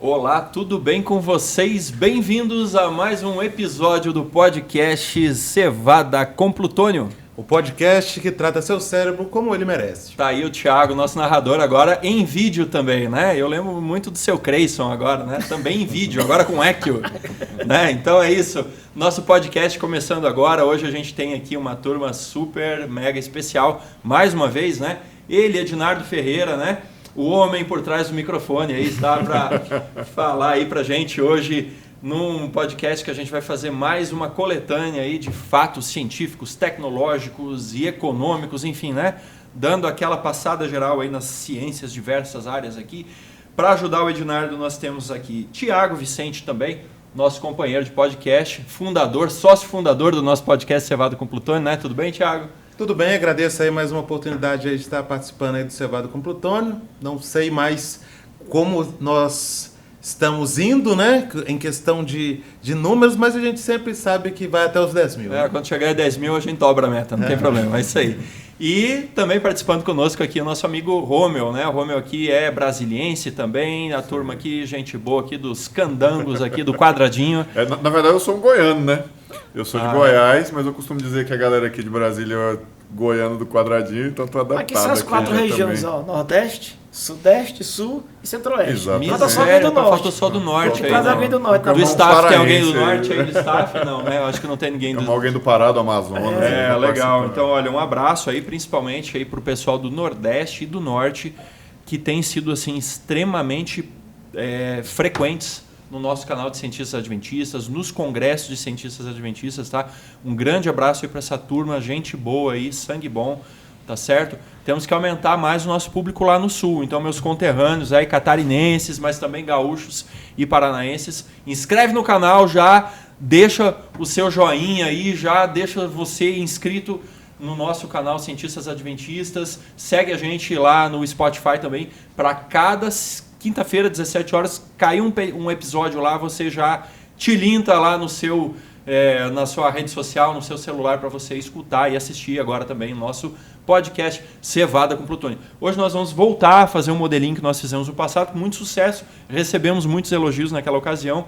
Olá, tudo bem com vocês? Bem-vindos a mais um episódio do podcast Cevada com Plutônio. O podcast que trata seu cérebro como ele merece. Tá aí o Thiago, nosso narrador, agora em vídeo também, né? Eu lembro muito do seu Creyson agora, né? Também em vídeo, agora com Equio, né? Então é isso. Nosso podcast começando agora. Hoje a gente tem aqui uma turma super, mega especial. Mais uma vez, né? Ele, Ednardo Ferreira, né? O homem por trás do microfone aí, está para falar aí pra gente hoje num podcast que a gente vai fazer mais uma coletânea aí de fatos científicos, tecnológicos e econômicos, enfim, né? Dando aquela passada geral aí nas ciências, diversas áreas aqui. Para ajudar o Ednardo, nós temos aqui Thiago Vicente também, nosso companheiro de podcast, fundador, sócio fundador do nosso podcast Cevada com Plutônio, né? Tudo bem, Thiago? Tudo bem, agradeço aí mais uma oportunidade aí de estar participando aí do Cevada com Plutônio. Não sei mais como nós estamos indo, né, em questão de números, mas a gente sempre sabe que vai até os 10 mil. É, quando chegar a 10 mil a gente dobra a meta, não tem problema, é isso aí. E também participando conosco aqui o nosso amigo Rômel, né? O Rômel aqui é brasiliense também, a turma aqui, gente boa aqui dos candangos aqui do quadradinho. Na verdade eu sou um goiano, né? Eu sou de Goiás, mas eu costumo dizer que a galera aqui de Brasília é goiano do quadradinho, então estou adaptado. Aqui são as quatro regiões, ó, Nordeste, Sudeste, Sul e Centro-Oeste. Exatamente. Falta só alguém do Norte. Falta só do Norte aí, Traz né? alguém do Norte. Do staff tem alguém do Norte aí. aí do staff? Não, né? Eu acho que não tem ninguém do... Alguém do Pará, do Amazonas. É, legal. Então, olha, um abraço aí, principalmente aí pro pessoal do Nordeste e do Norte, que tem sido, assim, extremamente frequentes no nosso canal de cientistas adventistas, nos congressos de cientistas adventistas, tá? Um grande abraço aí para essa turma, gente boa aí, sangue bom, tá certo? Temos que aumentar mais o nosso público lá no Sul. Então, meus conterrâneos aí, catarinenses, mas também gaúchos e paranaenses, inscreve no canal já, deixa o seu joinha aí, já deixa você inscrito no nosso canal Cientistas Adventistas, segue a gente lá no Spotify também, para cada quinta-feira, 17 horas, cai um episódio lá, você já tilinta lá no seu, na sua rede social, no seu celular, para você escutar e assistir agora também o nosso podcast Cevada com Plutônio. Hoje nós vamos voltar a fazer um modelinho que nós fizemos no passado com muito sucesso, recebemos muitos elogios naquela ocasião,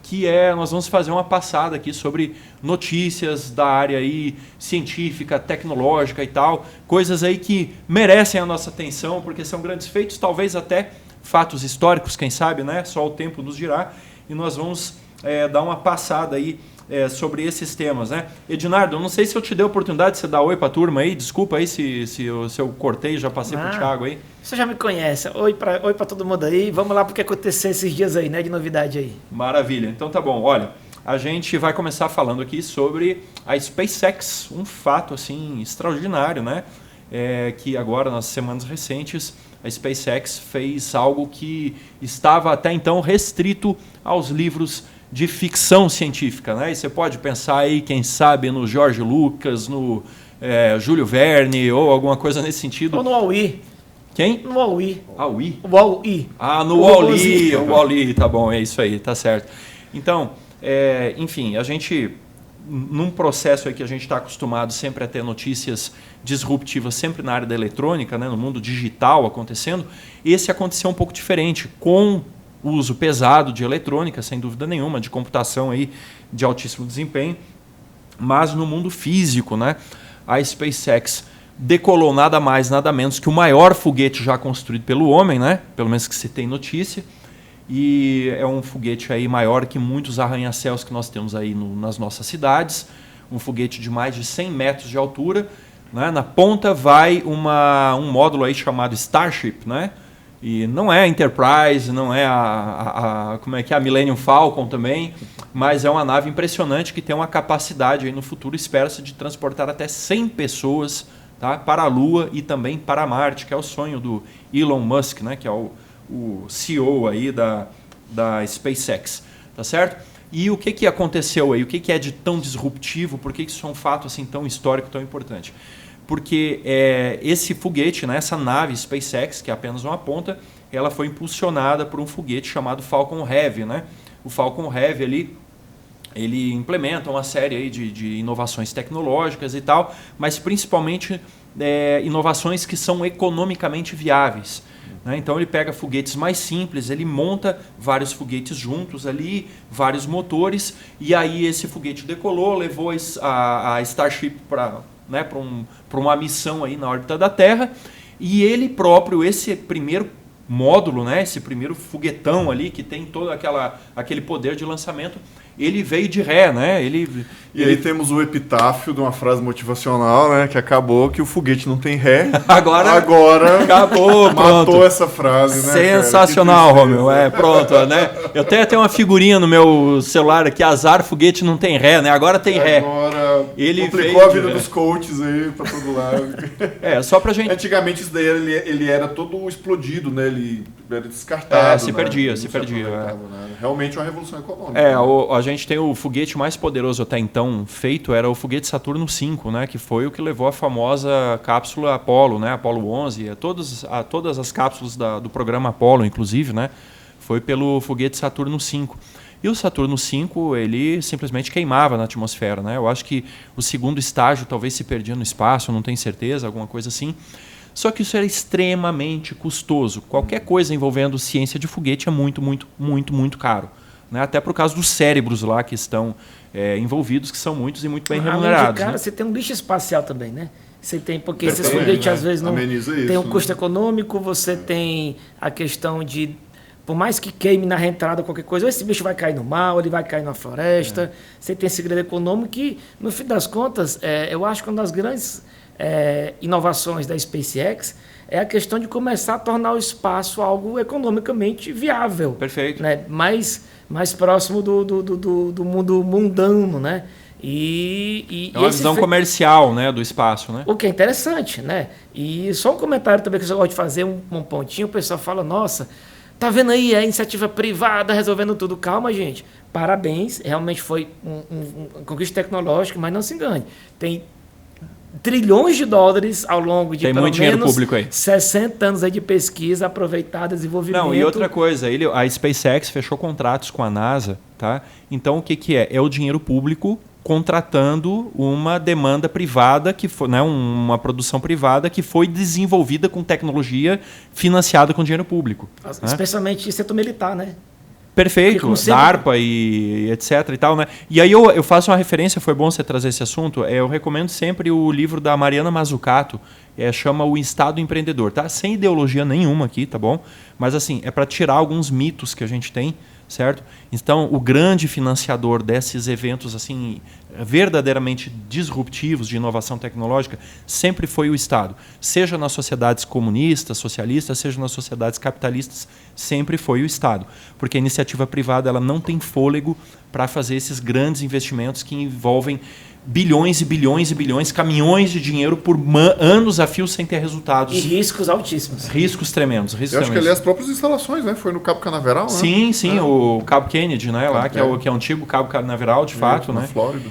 que nós vamos fazer uma passada aqui sobre notícias da área aí científica, tecnológica e tal, coisas aí que merecem a nossa atenção, porque são grandes feitos, talvez até fatos históricos, quem sabe, né? Só o tempo nos dirá. E nós vamos dar uma passada aí sobre esses temas, né? Ednardo, eu não sei se eu te dei a oportunidade de você dar oi para a turma aí. Desculpa aí se eu cortei, já passei para o Thiago aí. Você já me conhece. Oi para todo mundo aí. Vamos lá porque aconteceu esses dias aí, né? De novidade aí. Maravilha. Então tá bom. Olha, a gente vai começar falando aqui sobre a SpaceX. Um fato, assim, extraordinário, né? Que agora, nas semanas recentes, a SpaceX fez algo que estava até então restrito aos livros de ficção científica, né? E você pode pensar aí, quem sabe, no George Lucas, no Júlio Verne ou alguma coisa nesse sentido. Ou no Wall-E. Quem? No Wall-E. Wall-E? Wall-E. Ah, no Wall-E. O Wall-E, tá bom, é isso aí, tá certo. Então, enfim, a gente, num processo aí que a gente está acostumado sempre a ter notícias disruptivas, sempre na área da eletrônica, né, no mundo digital acontecendo, esse aconteceu um pouco diferente, com o uso pesado de eletrônica, sem dúvida nenhuma, de computação aí de altíssimo desempenho, mas no mundo físico, né, a SpaceX decolou nada mais, nada menos que o maior foguete já construído pelo homem, né, pelo menos que se tem notícia, e é um foguete aí maior que muitos arranha-céus que nós temos aí nas nossas cidades, um foguete de mais de 100 metros de altura, né? Na ponta vai um módulo aí chamado Starship, né? E não é a Enterprise, não é como é que é, a Millennium Falcon também, mas é uma nave impressionante que tem uma capacidade aí no futuro, espera-se, de transportar até 100 pessoas, tá? Para a Lua e também para Marte, que é o sonho do Elon Musk, né? Que é o CEO aí da SpaceX, tá certo? E o que aconteceu aí? O que é de tão disruptivo? Por que isso é um fato assim tão histórico, tão importante? Porque esse foguete, né, essa nave SpaceX, que é apenas uma ponta, ela foi impulsionada por um foguete chamado Falcon Heavy, né? O Falcon Heavy ele implementa uma série aí de inovações tecnológicas e tal, mas principalmente inovações que são economicamente viáveis. né? Então ele pega foguetes mais simples, ele monta vários foguetes juntos ali, vários motores, e aí esse foguete decolou, levou a Starship para, né, para uma missão aí na órbita da Terra, e ele próprio, esse primeiro módulo, né, esse primeiro foguetão ali que tem todo aquele poder de lançamento, ele veio de ré, né? E aí temos o epitáfio de uma frase motivacional, né? Que acabou que o foguete não tem ré. Agora acabou, matou pronto. essa frase, né? Sensacional, Romeu. Pronto, né? Eu até tenho uma figurinha no meu celular aqui, azar, foguete não tem ré, né? Agora tem ré. Agora ele complicou a vida dos coaches aí pra todo lado. Só pra gente... Antigamente isso daí ele era todo explodido, né? Ele era descartado. Se perdia. Realmente uma revolução econômica. A gente tem o foguete mais poderoso até então feito, era o foguete Saturno V, né, que foi o que levou a famosa cápsula Apollo, né, Apollo 11, a todas as cápsulas do programa Apollo, inclusive, né, foi pelo foguete Saturno V. E o Saturno V, ele simplesmente queimava na atmosfera, né? Eu acho que o segundo estágio talvez se perdia no espaço, não tenho certeza, alguma coisa assim. Só que isso era extremamente custoso. Qualquer coisa envolvendo ciência de foguete é muito, muito, muito, muito caro. Né? Até por causa dos cérebros lá que estão envolvidos, que são muitos e muito bem remunerados. Cara, né? você tem um lixo espacial também, né? Você tem, porque esses foguetes às vezes não tem um custo econômico, você tem a questão de, por mais que queime na reentrada qualquer coisa, esse bicho vai cair no mar, ele vai cair na floresta, você tem segredo econômico que, no fim das contas, eu acho que uma das grandes inovações da SpaceX é a questão de começar a tornar o espaço algo economicamente viável. Perfeito. Né? Mais próximo do mundo mundano, né? E é uma visão comercial, né, do espaço, né? O que é interessante, né? E só um comentário também que eu gosto de fazer, um pontinho, o pessoal fala, nossa, tá vendo aí a iniciativa privada resolvendo tudo. Calma, gente. Parabéns, realmente foi uma conquista tecnológica, mas não se engane. Tem trilhões de dólares ao longo de pelo muito menos público aí. 60 anos aí de pesquisa aproveitada, desenvolvimento. Não, e outra coisa, a SpaceX fechou contratos com a NASA, tá? Então o que é? É o dinheiro público contratando uma demanda privada, que foi, né, uma produção privada que foi desenvolvida com tecnologia financiada com dinheiro público. Especialmente setor militar, né? Perfeito, DARPA e etc e tal, né? E aí eu faço uma referência, foi bom você trazer esse assunto, eu recomendo sempre o livro da Mariana Mazzucato, chama O Estado Empreendedor, tá? Sem ideologia nenhuma aqui, tá bom? Mas assim, é para tirar alguns mitos que a gente tem, certo? Então, o grande financiador desses eventos assim verdadeiramente disruptivos de inovação tecnológica sempre foi o Estado. Seja nas sociedades comunistas, socialistas, seja nas sociedades capitalistas, sempre foi o Estado. Porque a iniciativa privada ela não tem fôlego para fazer esses grandes investimentos que envolvem bilhões e bilhões e bilhões, caminhões de dinheiro por anos a fio sem ter resultados. E riscos altíssimos. Riscos tremendos. Eu acho que ali as próprias instalações, né? Foi no Cabo Canaveral, né? Sim, o Cabo Kennedy, né? Lá, que é o antigo Cabo Canaveral, de fato, né? Na Flórida.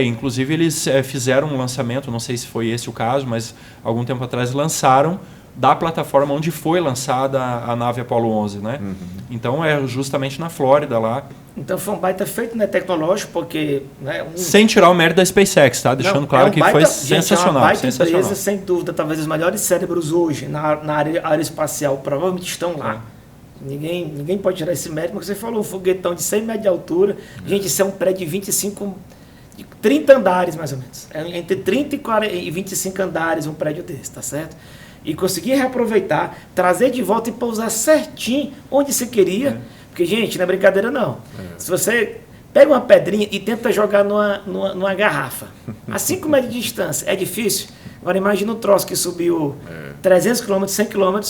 Inclusive eles fizeram um lançamento, não sei se foi esse o caso, mas algum tempo atrás lançaram da plataforma onde foi lançada a nave Apollo 11, né? Uhum. Então é justamente na Flórida lá. Então foi um baita feito, né, tecnológico, porque... Né, sem tirar o mérito da SpaceX, tá? Deixando claro que foi sensacional. É uma baita empresa, sem dúvida, talvez os melhores cérebros hoje na área aeroespacial provavelmente estão lá. Ninguém pode tirar esse mérito, porque você falou um foguetão de 100 metros de altura, gente, isso é um prédio de 30 andares mais ou menos. Entre 30 e 25 andares um prédio desse, tá certo? E conseguir reaproveitar, trazer de volta e pousar certinho onde você queria. Porque, gente, não é brincadeira não. Se você pega uma pedrinha e tenta jogar numa garrafa, a 5 metros de distância, é difícil. Agora imagina um troço que subiu 300 km, 100 km,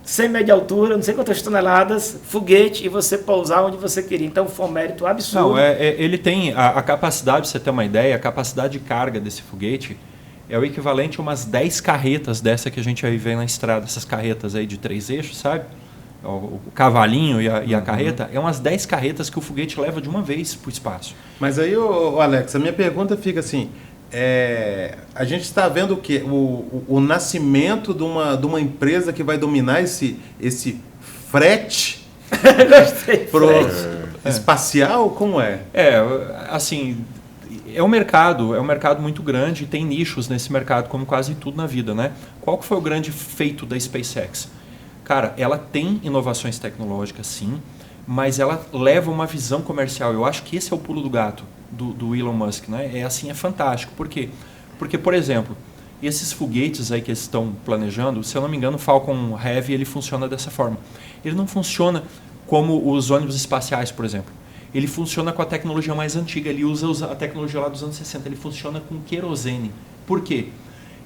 100 metros de altura, não sei quantas toneladas, foguete, e você pousar onde você queria. Então foi um mérito absurdo. Não, ele tem a capacidade, pra você ter uma ideia, a capacidade de carga desse foguete é o equivalente a umas 10 carretas dessa que a gente vai ver na estrada, essas carretas aí de 3 eixos, sabe? O cavalinho e a carreta, é umas 10 carretas que o foguete leva de uma vez para o espaço. Mas aí, Alex, a minha pergunta fica assim, a gente está vendo o quê? O nascimento de uma empresa que vai dominar esse frete espacial? Como é? Assim... É um mercado muito grande e tem nichos nesse mercado, como quase tudo na vida, né? Qual que foi o grande feito da SpaceX? Cara, ela tem inovações tecnológicas, sim, mas ela leva uma visão comercial. Eu acho que esse é o pulo do gato do Elon Musk, né? É fantástico. Por quê? Porque, por exemplo, esses foguetes aí que eles estão planejando, se eu não me engano, o Falcon Heavy, ele funciona dessa forma. Ele não funciona como os ônibus espaciais, por exemplo. Ele funciona com a tecnologia mais antiga, ele usa a tecnologia lá dos anos 60, ele funciona com querosene. Por quê?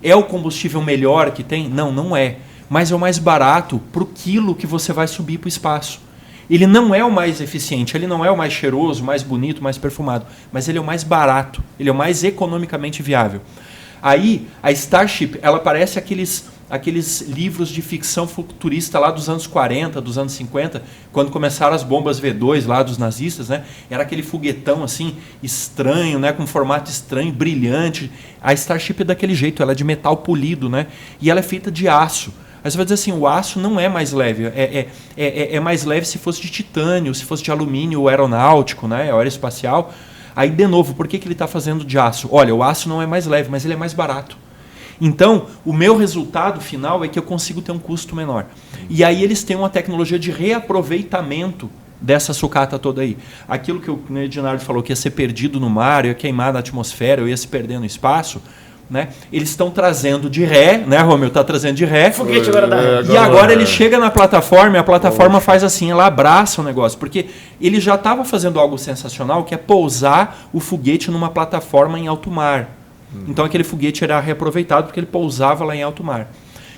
É o combustível melhor que tem? Não, não é. Mas é o mais barato para o quilo que você vai subir para o espaço. Ele não é o mais eficiente, ele não é o mais cheiroso, mais bonito, mais perfumado, mas ele é o mais barato, ele é o mais economicamente viável. Aí, a Starship, ela parece aqueles livros de ficção futurista lá dos anos 40, dos anos 50, quando começaram as bombas V2 lá dos nazistas, né? Era aquele foguetão assim, estranho, né? Com formato estranho, brilhante. A Starship é daquele jeito, ela é de metal polido, né? E ela é feita de aço. Aí você vai dizer assim, o aço não é mais leve, é mais leve se fosse de titânio, se fosse de alumínio aeronáutico, né? Aeroespacial. Aí, de novo, por que ele está fazendo de aço? Olha, o aço não é mais leve, mas ele é mais barato. Então, o meu resultado final é que eu consigo ter um custo menor. E aí eles têm uma tecnologia de reaproveitamento dessa sucata toda aí. Aquilo que o Edinardo falou, que ia ser perdido no mar, ia queimar na atmosfera, ia se perder no espaço, né? Eles estão trazendo de ré, né, Romeu? Está trazendo de ré. Foguete agora da ré. E agora ele chega na plataforma e a plataforma faz assim, ela abraça o negócio. Porque ele já estava fazendo algo sensacional, que é pousar o foguete numa plataforma em alto mar. Então aquele foguete era reaproveitado porque ele pousava lá em alto mar.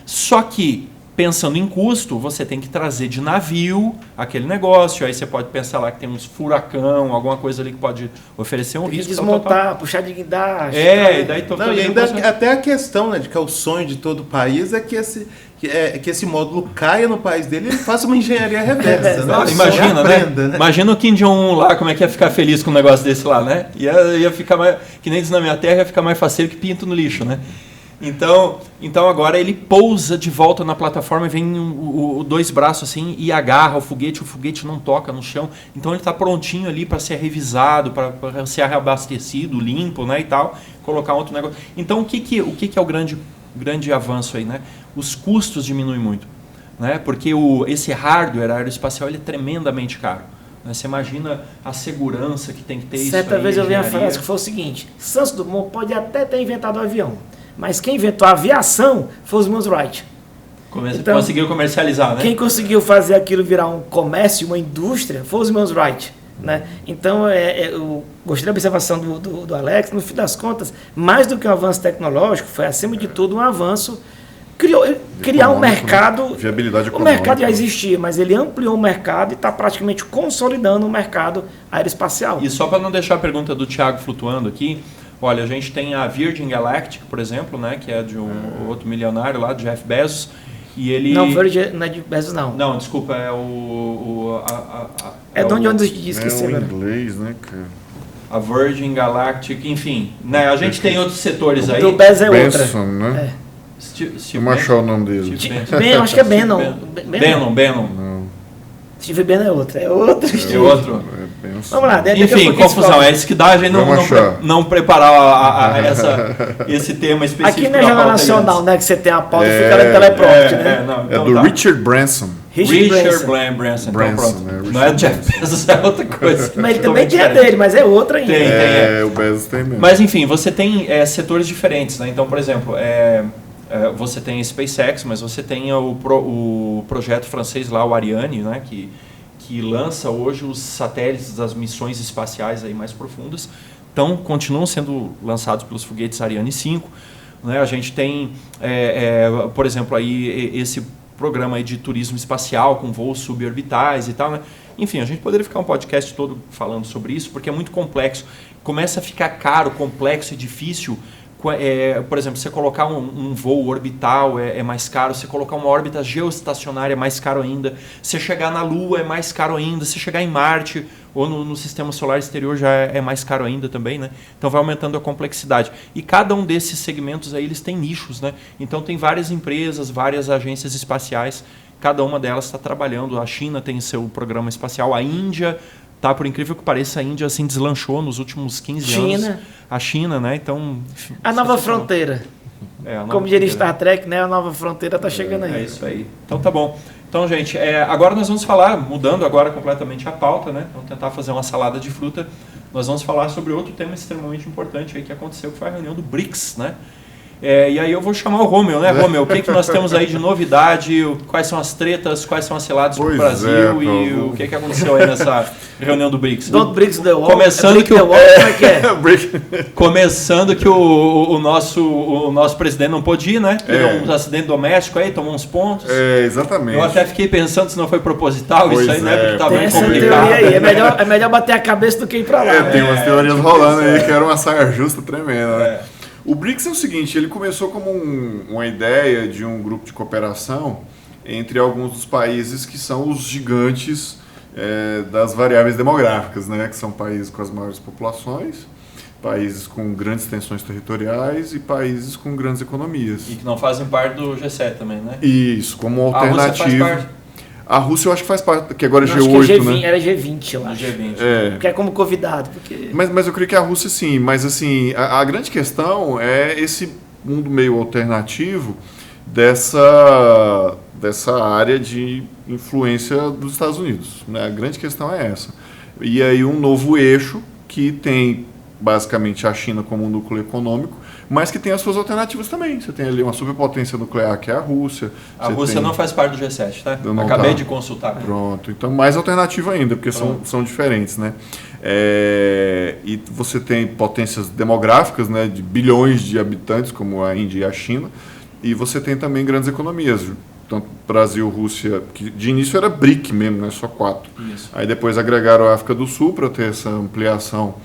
Só que, pensando em custo, você tem que trazer de navio aquele negócio. Aí você pode pensar lá que tem uns furacão, alguma coisa ali que pode oferecer um risco. Desmontar, puxar de guindaste. E daí e ainda até a questão, né, de que é o sonho de todo país é que esse módulo caia no país dele e ele faça uma engenharia reversa. Né? Imagina, aprenda, né? Imagina o Kim Jong-un lá, como é que ia ficar feliz com um negócio desse lá, né? Ia ficar mais, que nem diz na minha terra, ia ficar mais faceiro que pinto no lixo, né? Então agora ele pousa de volta na plataforma e vem dois braços assim e agarra o foguete não toca no chão. Então ele está prontinho ali para ser revisado, para ser reabastecido, limpo, né, e tal, colocar outro negócio. Então o que é o grande avanço aí, né? Os custos diminuem muito, né? Porque esse hardware aeroespacial ele é tremendamente caro. Né? Você imagina a segurança que tem que ter. Certa vez eu vi a frase que foi o seguinte: Santos Dumont pode até ter inventado o avião, mas quem inventou a aviação foi os irmãos Wright. Então, conseguiu comercializar, né? Quem conseguiu fazer aquilo virar um comércio, uma indústria, foi os irmãos Wright. Né? Então, eu gostei da observação do Alex. No fim das contas, mais do que um avanço tecnológico, foi, acima de tudo, um avanço. Criar um mercado. Né? Viabilidade econômica. O mercado já existia, mas ele ampliou o mercado e está praticamente consolidando o mercado aeroespacial. E só para não deixar a pergunta do Thiago flutuando aqui, olha, a gente tem a Virgin Galactic, por exemplo, né, que é de um outro milionário lá, de Jeff Bezos. E ele... Não, Virgin não é de Bezos, não. Não, desculpa, é é de onde diz que é o inglês, né, cara? A Virgin Galactic, enfim. Né, a gente tem outros setores aí. O Bezos é Benson, outra. né? Steve Vamos achar o nome dele. Acho que é Bannon. Bannon. Steve Bannon é outro. É outro. Vamos lá. Enfim, confusão. É isso que dá a gente não preparar esse tema específico. Aqui na Jornal Nacional, né, que você tem a pauta e fica lá em teleprompter, né? Então do Richard Branson. Richard Branson. Então, pronto. Não é Jeff Bezos, é outra coisa. Mas ele também tinha dele, mas é outra ainda. O Bezos tem mesmo. Mas enfim, você tem setores diferentes, né? Então, por exemplo, você tem a SpaceX, mas você tem o projeto francês lá, o Ariane, né? Que lança hoje os satélites das missões espaciais aí mais profundas. Então, continuam sendo lançados pelos foguetes Ariane 5. Né? A gente tem, por exemplo, aí esse programa aí de turismo espacial com voos suborbitais e tal. Né? Enfim, a gente poderia ficar um podcast todo falando sobre isso, porque é muito complexo. Começa a ficar caro, complexo e difícil. Por exemplo, você colocar um voo orbital é mais caro, você colocar uma órbita geoestacionária é mais caro ainda, você chegar na Lua é mais caro ainda, você chegar em Marte ou no sistema solar exterior já é mais caro ainda também, né? Então vai aumentando a complexidade. E cada um desses segmentos aí, eles têm nichos, né? Então tem várias empresas, várias agências espaciais, cada uma delas está trabalhando. A China tem seu programa espacial, a Índia... Tá, por incrível que pareça, a Índia assim deslanchou nos últimos 15 anos. A China, né? Então, a nova fronteira. Como diria Star Trek, né? A nova fronteira está chegando aí. É isso aí. Então tá bom. Então, gente, agora nós vamos falar, mudando agora completamente a pauta, né? Vamos tentar fazer uma salada de fruta. Nós vamos falar sobre outro tema extremamente importante aí que aconteceu, que foi a reunião do BRICS, né? E aí eu vou chamar o Romeu, né, Romeu? O que nós temos aí de novidade? Quais são as tretas? Quais são as ciladas para o Brasil? E o que aconteceu aí nessa reunião do BRICS? Don't BRICS the wall. Começando que como é que é? Começando que o nosso presidente não pôde ir, né? Teve um acidente doméstico aí, tomou uns pontos. Exatamente. Eu até fiquei pensando se não foi proposital isso aí, né? Porque tá Tem bem essa complicado. teoria aí. É melhor bater a cabeça do que ir para lá. Tem umas teorias rolando aí que era uma saia justa tremenda, né? O BRICS é o seguinte, ele começou como uma ideia de um grupo de cooperação entre alguns dos países que são os gigantes das variáveis demográficas, né? Que são países com as maiores populações, países com grandes tensões territoriais e países com grandes economias. E que não fazem parte do G7 também, né? Isso, como A Rússia faz alternativa. parte. A Rússia eu acho que faz parte, que agora é Eu G8, acho que né? Era G20, eu acho. G20. Porque é como convidado. Porque... Mas eu creio que a Rússia sim, mas assim, a grande questão é esse mundo meio alternativo dessa área de influência dos Estados Unidos, né? A grande questão é essa. E aí um novo eixo que tem basicamente a China como um núcleo econômico, mas que tem as suas alternativas também. Você tem ali uma superpotência nuclear que é a Rússia. A Rússia não faz parte do G7, tá? Não Acabei tá. de consultar. Pronto, então mais alternativa ainda, porque são diferentes, né? E você tem potências demográficas, né, de bilhões de habitantes, como a Índia e a China, e você tem também grandes economias, tanto Brasil, Rússia, que de início era BRIC mesmo, né, só 4. Isso. Aí depois agregaram a África do Sul para ter essa ampliação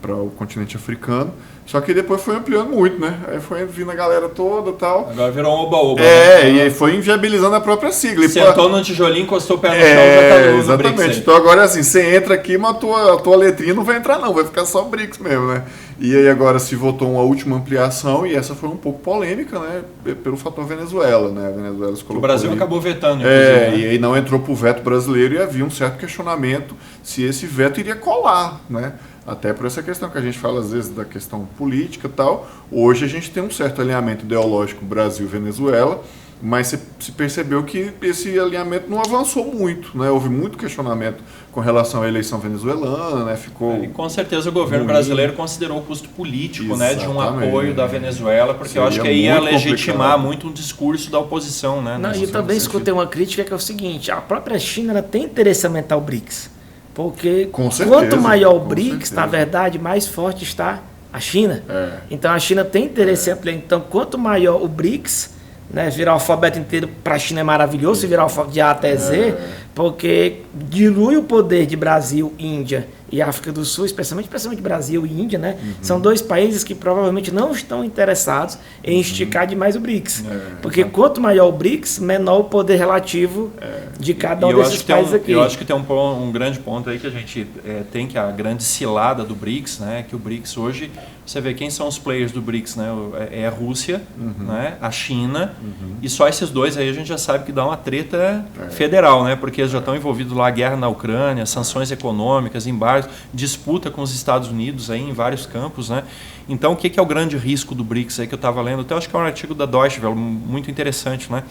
para o continente africano. Só que depois foi ampliando muito, né? Aí foi vindo a galera toda e tal. Agora virou um oba-oba. E aí foi inviabilizando a própria sigla. Sentou no tijolinho, encostou o pé no chão, já tá no exatamente. BRICS. Então agora assim, você entra aqui, mas a tua letrinha não vai entrar não, vai ficar só BRICS mesmo, né? E aí agora se votou uma última ampliação, e essa foi um pouco polêmica, né? Pelo fator Venezuela, né? A Venezuela se colocou O Brasil ali. acabou vetando, inclusive. E aí não entrou pro veto brasileiro, e havia um certo questionamento se esse veto iria colar, né? Até por essa questão que a gente fala às vezes da questão política e tal. Hoje a gente tem um certo alinhamento ideológico Brasil-Venezuela, mas se percebeu que esse alinhamento não avançou muito, né? Houve muito questionamento com relação à eleição venezuelana, né? E com certeza o governo brasileiro considerou o custo político, né, de um Exatamente. apoio da Venezuela, porque eu acho que Seria ia muito legitimar complicado. muito um discurso da oposição, né? Não, nesse e eu também sentido. escutei uma crítica que é o seguinte: a própria China ela tem interesse em aumentar o BRICS. Porque Com certeza, quanto maior o com BRICS, certeza. na verdade, mais forte está a China. Então a China tem interesse em ampliar. Então, quanto maior o BRICS, né, virar o alfabeto inteiro para a China é maravilhoso, se virar o alfabeto de A até Z, porque dilui o poder de Brasil, Índia e África do Sul, especialmente Brasil e Índia, né? São dois países que provavelmente não estão interessados em esticar demais o BRICS. Porque quanto maior o BRICS, menor o poder relativo de cada um desses países aqui. Eu acho que tem um grande ponto aí que a gente tem, que a grande cilada do BRICS, né? Que o BRICS hoje, você vê quem são os players do BRICS, né? É a Rússia, né? A China, e só esses dois aí a gente já sabe que dá uma treta federal, né? Porque eles já estão envolvidos lá, guerra na Ucrânia, sanções econômicas, embargos, disputa com os Estados Unidos aí em vários campos, né? Então, o que é o grande risco do BRICS aí que eu estava lendo? Até acho que é um artigo da Deutsche Welle, muito interessante, né?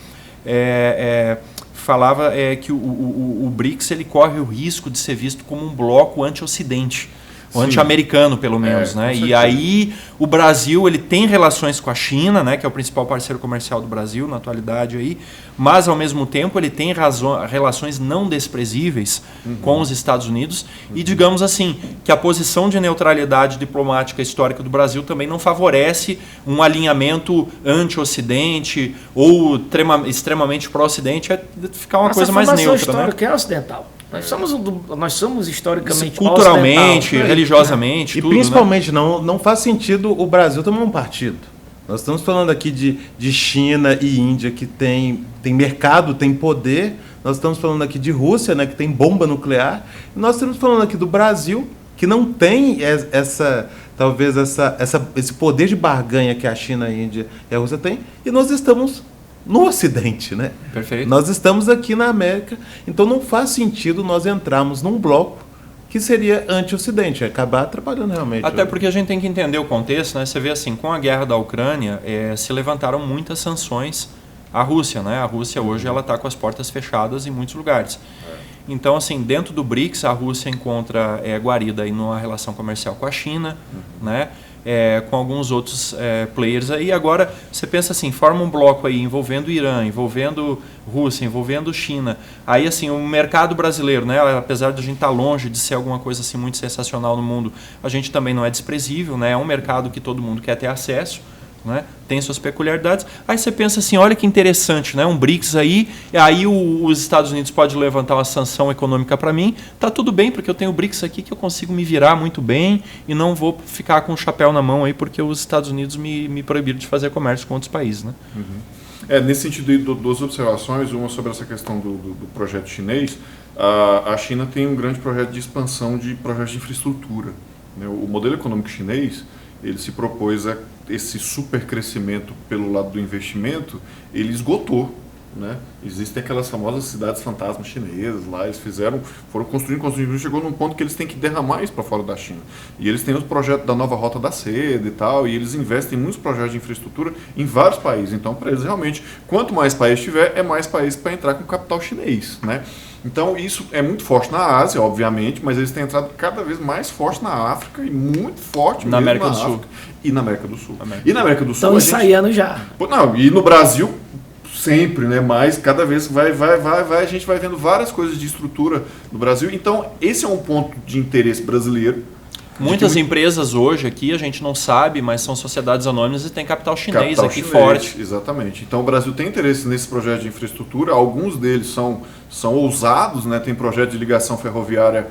Falava que o BRICS ele corre o risco de ser visto como um bloco anti-ocidente, ou anti-americano pelo menos, né? E aí o Brasil ele tem relações com a China, né? Que é o principal parceiro comercial do Brasil na atualidade aí, mas ao mesmo tempo ele tem relações não desprezíveis com os Estados Unidos e digamos assim que a posição de neutralidade diplomática histórica do Brasil também não favorece um alinhamento anti-ocidente ou extremamente pró-ocidente, ficar uma coisa mais neutra, histórica, né? que é ocidental. Nós somos historicamente culturalmente, ocidental. religiosamente, E tudo, principalmente não faz sentido o Brasil tomar um partido. Nós estamos falando aqui de China e Índia, que tem mercado, tem poder. Nós estamos falando aqui de Rússia, né, que tem bomba nuclear. E nós estamos falando aqui do Brasil, que não tem esse poder de barganha que a China, a Índia e a Rússia têm. E nós estamos no Ocidente, né? Perfeito. Nós estamos aqui na América, então não faz sentido nós entrarmos num bloco que seria anti-Ocidente, acabar atrapalhando realmente. Até porque a gente tem que entender o contexto, né? Você vê assim, com a guerra da Ucrânia, se levantaram muitas sanções A Rússia, né? A Rússia hoje ela está com as portas fechadas em muitos lugares. Então, assim, dentro do BRICS, a Rússia encontra guarida aí numa relação comercial com a China, né? Com alguns outros players aí. Agora, você pensa assim, forma um bloco aí envolvendo o Irã, envolvendo Rússia, envolvendo China. Aí, assim, o mercado brasileiro, né? Apesar de a gente estar longe de ser alguma coisa assim muito sensacional no mundo, a gente também não é desprezível, né? É um mercado que todo mundo quer ter acesso. Né? Tem suas peculiaridades. Aí você pensa assim, olha que interessante, né? Um BRICS aí os Estados Unidos pode levantar uma sanção econômica para mim, tá tudo bem, porque eu tenho o BRICS aqui que eu consigo me virar muito bem e não vou ficar com o chapéu na mão aí porque os Estados Unidos me proibiram de fazer comércio com outros países, né? Nesse sentido, duas observações, uma sobre essa questão do projeto chinês. A China tem um grande projeto de expansão de projetos de infraestrutura, né? O modelo econômico chinês, ele se propôs a esse supercrescimento pelo lado do investimento, ele esgotou, né? Existem aquelas famosas cidades fantasmas chinesas lá, eles foram construindo, chegou num ponto que eles têm que derramar isso para fora da China. E eles têm os projetos da nova Rota da Seda e tal, e eles investem em muitos projetos de infraestrutura em vários países. Então, para eles realmente, quanto mais país tiver, é mais país para entrar com capital chinês, né? Então, isso é muito forte na Ásia, obviamente, mas eles têm entrado cada vez mais forte na África e muito forte na mesmo América na do Sul. África e na América do Sul. E na América do Sul, estão ensaiando já. Não, e no Brasil sempre, né? Mas cada vez a gente vai vendo várias coisas de estrutura no Brasil. Então, esse é um ponto de interesse brasileiro. Muitas empresas hoje aqui, a gente não sabe, mas são sociedades anônimas e tem capital chinês aqui forte. Exatamente. Então o Brasil tem interesse nesse projeto de infraestrutura, alguns deles são ousados, né? Tem projeto de ligação ferroviária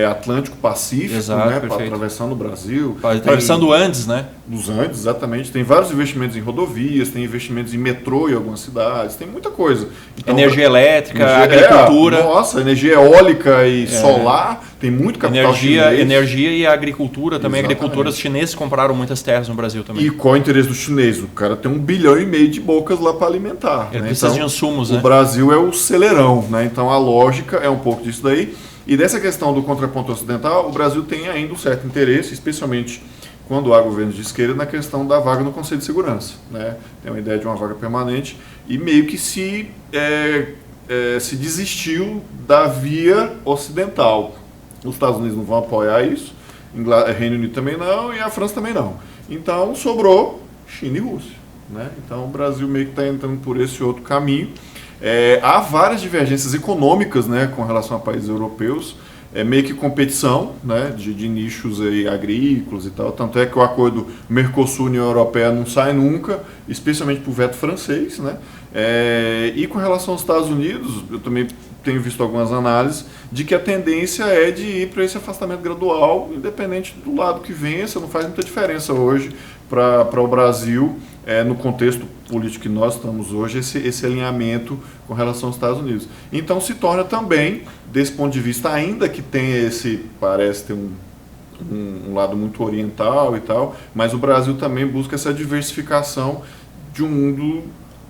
Atlântico-Pacífico, né? Atravessando o Brasil. Atravessando Andes, né? Os Andes, exatamente. Tem vários investimentos em rodovias, tem investimentos em metrô em algumas cidades, tem muita coisa. Então, energia elétrica, agricultura. Energia eólica e solar, tem muito capital chinês. Energia e agricultura também. Exatamente. Agricultura, os chineses compraram muitas terras no Brasil também. E qual é o interesse do chinês? O cara tem 1,5 bilhão de bocas lá para alimentar. Ele precisa de insumos, né? O Brasil é o celeirão, né? Então a lógica é um pouco disso daí. E dessa questão do contraponto ocidental, o Brasil tem ainda um certo interesse, especialmente quando há governos de esquerda, na questão da vaga no Conselho de Segurança, né? Tem uma ideia de uma vaga permanente e meio que se desistiu da via ocidental. Os Estados Unidos não vão apoiar isso, Reino Unido também não e a França também não. Então sobrou China e Rússia, né? Então o Brasil meio que está entrando por esse outro caminho. Há várias divergências econômicas, né, com relação a países europeus, meio que competição, né, de nichos aí agrícolas e tal. Tanto é que o acordo Mercosul-União Europeia não sai nunca, especialmente por veto francês, né? E com relação aos Estados Unidos, eu também tenho visto algumas análises de que a tendência é de ir para esse afastamento gradual, independente do lado que vença, não faz muita diferença hoje para o Brasil, no contexto político que nós estamos hoje, esse alinhamento com relação aos Estados Unidos. Então se torna também, desse ponto de vista, ainda que tenha parece ter um lado muito oriental e tal, mas o Brasil também busca essa diversificação de um mundo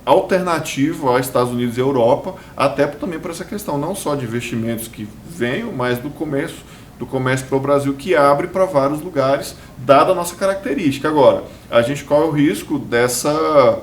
alternativo aos Estados Unidos e Europa, até também por essa questão, não só de investimentos que venham, mas do comércio para o Brasil, que abre para vários lugares, dada a nossa característica. Agora, a gente corre o risco dessa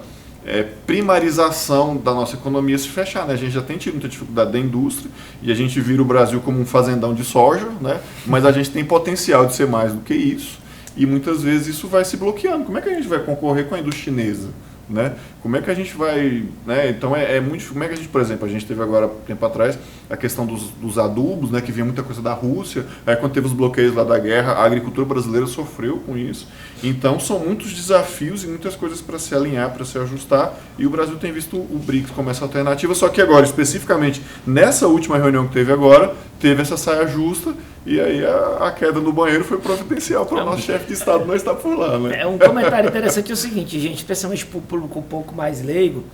primarização da nossa economia se fechar, né? A gente já tem tido muita dificuldade da indústria e a gente vira o Brasil como um fazendão de soja, né? Mas a gente tem potencial de ser mais do que isso e muitas vezes isso vai se bloqueando. Como é que a gente vai concorrer com a indústria chinesa? Né? Como é que a gente vai, né? Então muito, como é que a gente, por exemplo, a gente teve agora tempo atrás a questão dos adubos, né? Que vinha muita coisa da Rússia, aí quando teve os bloqueios lá da guerra, a agricultura brasileira sofreu com isso. Então são muitos desafios e muitas coisas para se alinhar, para se ajustar, e o Brasil tem visto o BRICS como essa alternativa, só que agora, especificamente nessa última reunião que teve agora, teve essa saia justa, e aí a queda no banheiro foi providencial para o nosso chefe de Estado não estar por lá, né? Um comentário interessante é o seguinte, gente, especialmente para o público um pouco mais leigo,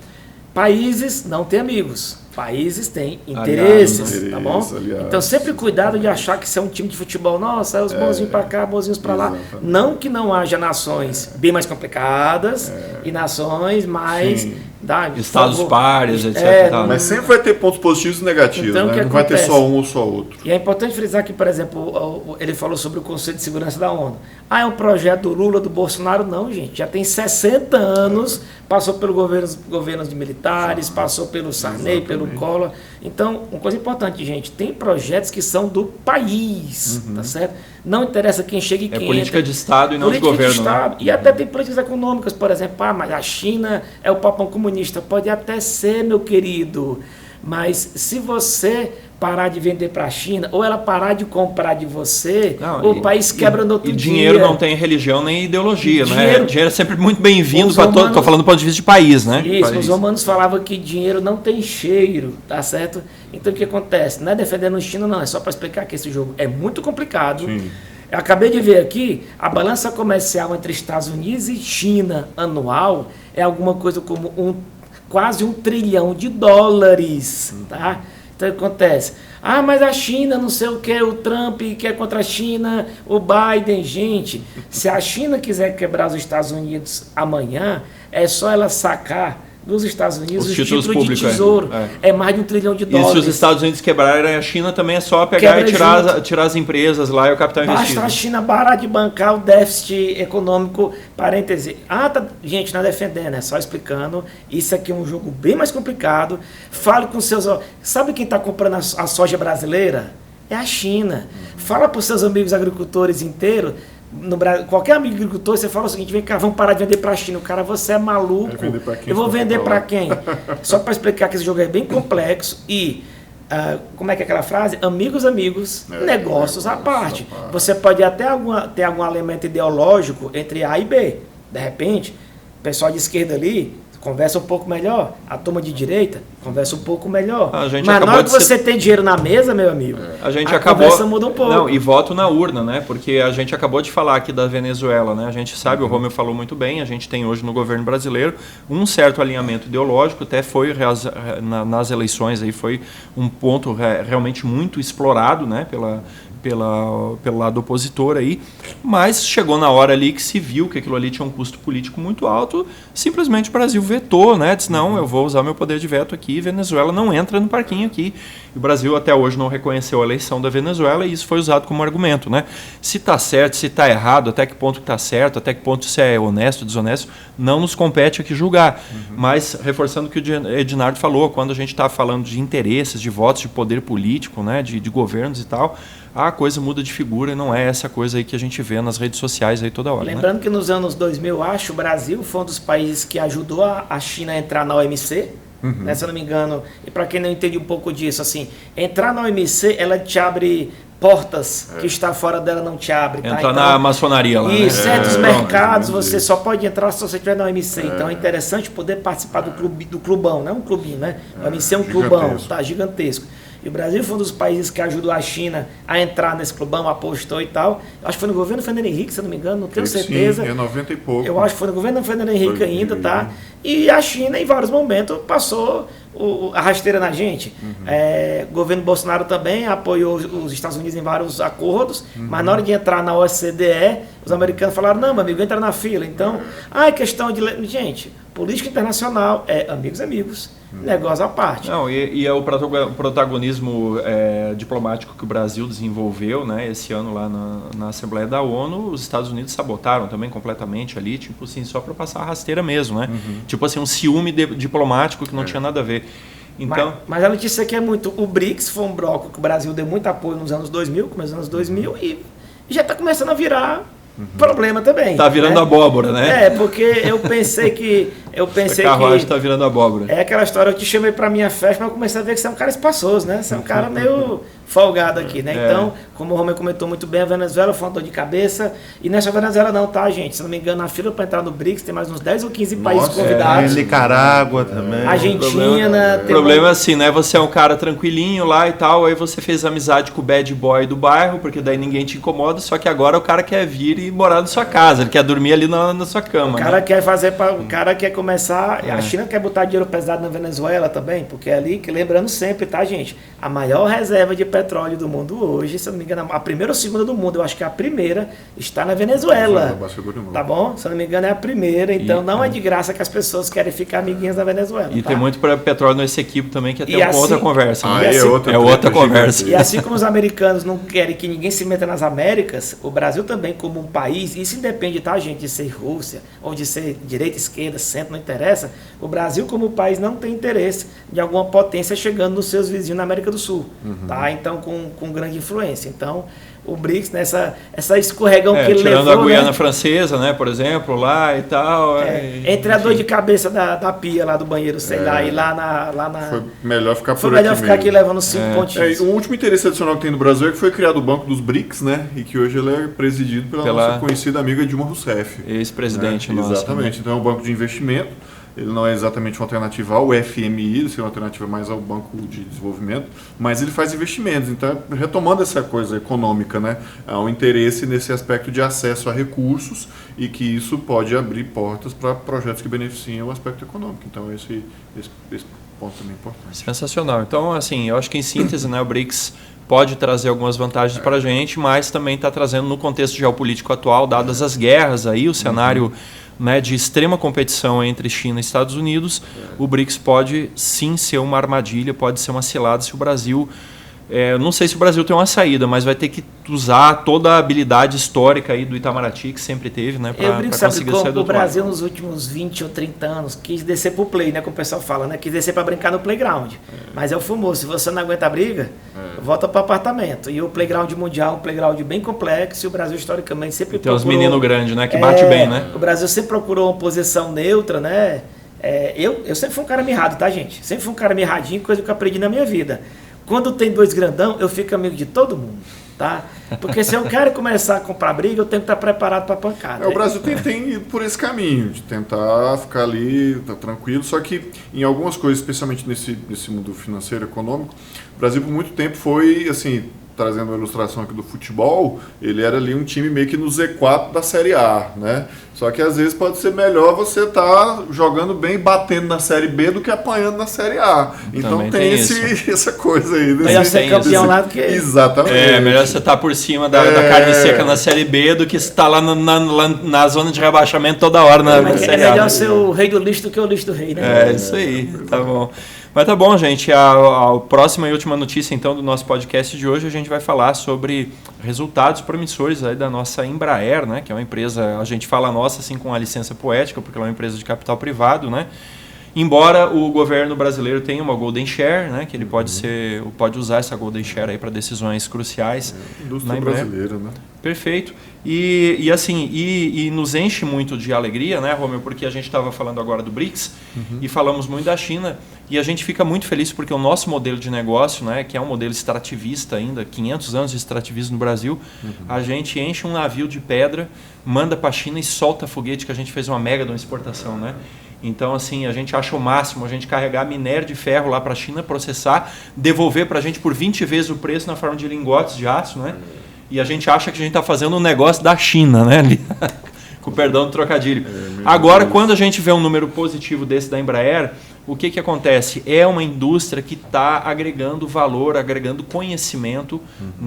países não têm amigos, países têm interesses, tá bom? Então sempre cuidado de achar que isso é um time de futebol, nossa, é os bonzinhos para cá, bonzinhos para lá. Não que não haja nações bem mais complicadas e nações mais Estados pares, etc. Mas sempre vai ter pontos positivos e negativos, então, né? Não vai ter só um ou só outro. E é importante frisar que, por exemplo, ele falou sobre o Conselho de Segurança da ONU. É um projeto do Lula, do Bolsonaro? Não, gente. Já tem 60 anos, passou pelos governos de militares, passou pelo Sarney, pelo Collor. Então, uma coisa importante, gente, tem projetos que são do país, tá certo? Não interessa quem chega e quem entra. É política de Estado e não de governo. De Estado. E até tem políticas econômicas, por exemplo, mas a China é o papão comunista. Pode até ser, meu querido, mas se você parar de vender para a China, ou ela parar de comprar de você, o país quebra no outro dia. E dinheiro não tem religião nem ideologia, né? Dinheiro é sempre muito bem-vindo, estou falando do ponto de vista de país, né? Isso, os romanos falavam que dinheiro não tem cheiro, tá certo? Então o que acontece? Não é defendendo a China, não, é só para explicar que esse jogo é muito complicado. Sim. Eu acabei de ver aqui, a balança comercial entre Estados Unidos e China anual é alguma coisa como quase $1 trilhão, tá? Então o que acontece? Mas a China, não sei o que, o Trump quer contra a China, o Biden. Gente, se a China quiser quebrar os Estados Unidos amanhã, é só ela sacar dos Estados Unidos os títulos públicos, de tesouro. É mais de $1 trilhão. E se os Estados Unidos quebrarem a China, também é só pegar e tirar as empresas lá e o capital investido. Basta a China parar de bancar o déficit econômico, parêntese. Gente, não é defendendo, é só explicando. Isso aqui é um jogo bem mais complicado. Fale com seus... Sabe quem está comprando a soja brasileira? É a China. Fala para os seus amigos agricultores inteiros. No Brasil, qualquer amigo agricultor, você fala o seguinte: vem cá, vamos parar de vender para a China. O cara, você é maluco. Eu vou vender para quem? Só para explicar que esse jogo é bem complexo e, como é que é aquela frase? Amigos, negócios à parte. Você pode até ter algum elemento ideológico entre A e B. De repente, o pessoal de esquerda ali conversa um pouco melhor, a turma de direita conversa um pouco melhor. Mas na hora que você tem dinheiro na mesa, meu amigo, a conversa muda um pouco. Não, e voto na urna, né? Porque a gente acabou de falar aqui da Venezuela, né? A gente sabe, o Romeu falou muito bem, a gente tem hoje no governo brasileiro um certo alinhamento ideológico, até foi nas eleições aí foi um ponto realmente muito explorado, né? Pelo lado opositor aí, mas chegou na hora ali que se viu que aquilo ali tinha um custo político muito alto, simplesmente o Brasil vetou, né? Disse, não, eu vou usar meu poder de veto aqui, Venezuela não entra no parquinho aqui. E o Brasil até hoje não reconheceu a eleição da Venezuela e isso foi usado como argumento, né? Se está certo, se está errado, até que ponto está certo, até que ponto se é honesto, desonesto, não nos compete aqui julgar. Mas, reforçando o que o Ednardo falou, quando a gente está falando de interesses, de votos, de poder político, né? de governos e tal, a coisa muda de figura e não é essa coisa aí que a gente vê nas redes sociais aí toda hora. Lembrando que nos anos 2000, o Brasil foi um dos países que ajudou a China a entrar na OMC, né, se eu não me engano, e para quem não entende um pouco disso, assim, entrar na OMC, ela te abre portas que está fora dela não te abre. Entrar então, na maçonaria lá. E certos mercados você só pode entrar se você estiver na OMC. Então é interessante poder participar do clubão, não é um clubinho, né? A OMC é um clubão, tá gigantesco. E o Brasil foi um dos países que ajudou a China a entrar nesse clubão, apostou e tal. Acho que foi no governo Fernando Henrique, se eu não me engano, não tenho certeza. Sim, é 90 e pouco. Eu acho que foi no governo Fernando Henrique ainda, tá? E a China, em vários momentos, passou a rasteira na gente. O governo Bolsonaro também apoiou os Estados Unidos em vários acordos, mas na hora de entrar na OCDE, os americanos falaram, não, meu amigo, entra na fila. Então, é questão de... Gente, política internacional é amigos, negócio à parte. Não, e é o protagonismo diplomático que o Brasil desenvolveu, né, esse ano lá na Assembleia da ONU, os Estados Unidos sabotaram também completamente ali, tipo assim, só para passar a rasteira mesmo, né? Tipo assim, um ciúme diplomático que não tinha nada a ver. Então, mas a notícia aqui é muito... O BRICS foi um bloco que o Brasil deu muito apoio nos anos 2000, começo dos anos 2000, e já está começando a virar... problema também. Tá virando abóbora, né? Porque eu pensei que... A carruagem tá virando abóbora. É aquela história, eu te chamei pra minha festa, mas eu comecei a ver que você é um cara espaçoso, né? Você é um cara meio folgado aqui, né? Então, como o Romeu comentou muito bem, a Venezuela foi uma dor de cabeça. E nessa Venezuela não, tá, gente? Se não me engano, na fila para entrar no BRICS tem mais uns 10 ou 15 países convidados. Nicarágua também. Argentina. O problema é assim, né? Você é um cara tranquilinho lá e tal, aí você fez amizade com o bad boy do bairro, porque daí ninguém te incomoda, só que agora o cara quer vir e morar na sua casa, ele quer dormir ali na sua cama. O cara quer fazer, o cara quer comer começar... A China quer botar dinheiro pesado na Venezuela também, porque é ali, que lembrando sempre, tá, gente? A maior reserva de petróleo do mundo hoje, se eu não me engano, a primeira ou segunda do mundo, eu acho que a primeira está na Venezuela. Tá bom? Se eu não me engano, é a primeira. Então, não é de graça que as pessoas querem ficar amiguinhas da Venezuela. E tá? tem muito petróleo nesse equipe também, que é até uma assim, outra conversa. Ah, Né? é outra conversa. E assim como os americanos não querem que ninguém se meta nas Américas, o Brasil também, como um país, isso independe, tá, gente, de ser Rússia, ou de ser direita, esquerda, centro, não interessa. O Brasil, como país, não tem interesse de alguma potência chegando nos seus vizinhos na América do Sul, tá? Então, com grande influência. Então, o BRICS, essa escorregão que ele levou... Tirando a Guiana Francesa, né, por exemplo, lá e tal. Entre a dor de cabeça da pia lá do banheiro, sei lá, e lá na... Foi melhor ficar Foi por melhor aqui ficar mesmo. aqui levando 5 pontinhos. O último interesse adicional que tem no Brasil é que foi criado o Banco dos BRICS, né? E que hoje ele é presidido pela nossa conhecida amiga Dilma Rousseff. Ex-presidente né? nosso. Exatamente. Né? Então é um banco de investimento. Ele não é exatamente uma alternativa ao FMI, ele é uma alternativa mais ao Banco de Desenvolvimento, mas ele faz investimentos. Então, retomando essa coisa econômica, né? Há um interesse nesse aspecto de acesso a recursos e que isso pode abrir portas para projetos que beneficiam o aspecto econômico. Então, esse ponto também é importante. Sensacional. Então, assim, eu acho que em síntese, né, o BRICS pode trazer algumas vantagens para a gente, mas também está trazendo no contexto geopolítico atual, dadas as guerras aí, o cenário né, de extrema competição entre China e Estados Unidos, o BRICS pode sim ser uma armadilha, pode ser uma cilada se o Brasil... não sei se o Brasil tem uma saída, mas vai ter que usar toda a habilidade histórica aí do Itamaraty, que sempre teve, né, para conseguir sair do o Brasil nos últimos 20 ou 30 anos quis descer pro play, né, como o pessoal fala, né, quis descer para brincar no playground. Mas é o famoso, se você não aguenta a briga, volta para apartamento. E o playground mundial é um playground bem complexo e o Brasil historicamente sempre tem os meninos grandes, né, que bate bem, né? O Brasil sempre procurou uma posição neutra, né? Eu sempre fui um cara mirrado, tá, gente? Sempre fui um cara mirradinho, coisa que eu aprendi na minha vida. Quando tem dois grandão, eu fico amigo de todo mundo, tá? Porque se eu quero começar a comprar briga, eu tenho que estar preparado para pancada. O Brasil tem ido por esse caminho, de tentar ficar ali, tá tranquilo, só que em algumas coisas, especialmente nesse mundo financeiro, econômico, o Brasil por muito tempo foi, assim, trazendo uma ilustração aqui do futebol, ele era ali um time meio que no Z4 da Série A, né? Só que às vezes pode ser melhor você estar jogando bem, batendo na Série B do que apanhando na Série A. Então também tem isso. essa coisa aí. Melhor ser campeão lá do que... Exatamente. Melhor você estar por cima da carne seca na Série B do que estar lá na zona de rebaixamento toda hora na Série A. É melhor ser o rei do lixo do que o lixo do rei, né? Isso aí, tá bom. Mas tá bom, gente. A próxima e última notícia, então, do nosso podcast de hoje, a gente vai falar sobre resultados promissores aí da nossa Embraer, né? Que é uma empresa, a gente fala nossa assim com a licença poética, porque ela é uma empresa de capital privado, né? Embora o governo brasileiro tenha uma Golden Share, né? Que ele pode usar essa Golden Share aí para decisões cruciais. Indústria brasileira, né? Perfeito. E nos enche muito de alegria, né, Romeu? Porque a gente estava falando agora do BRICS e falamos muito da China e a gente fica muito feliz porque o nosso modelo de negócio, né, que é um modelo extrativista ainda, 500 anos de extrativismo no Brasil, a gente enche um navio de pedra, manda para a China e solta foguete, que a gente fez uma mega de uma exportação, né? Então, assim, a gente acha o máximo a gente carregar minério de ferro lá para a China, processar, devolver para a gente por 20 vezes o preço na forma de lingotes de aço, né? E a gente acha que a gente está fazendo um negócio da China, né? Com perdão do trocadilho. Agora, quando a gente vê um número positivo desse da Embraer, o que acontece? É uma indústria que está agregando valor, agregando conhecimento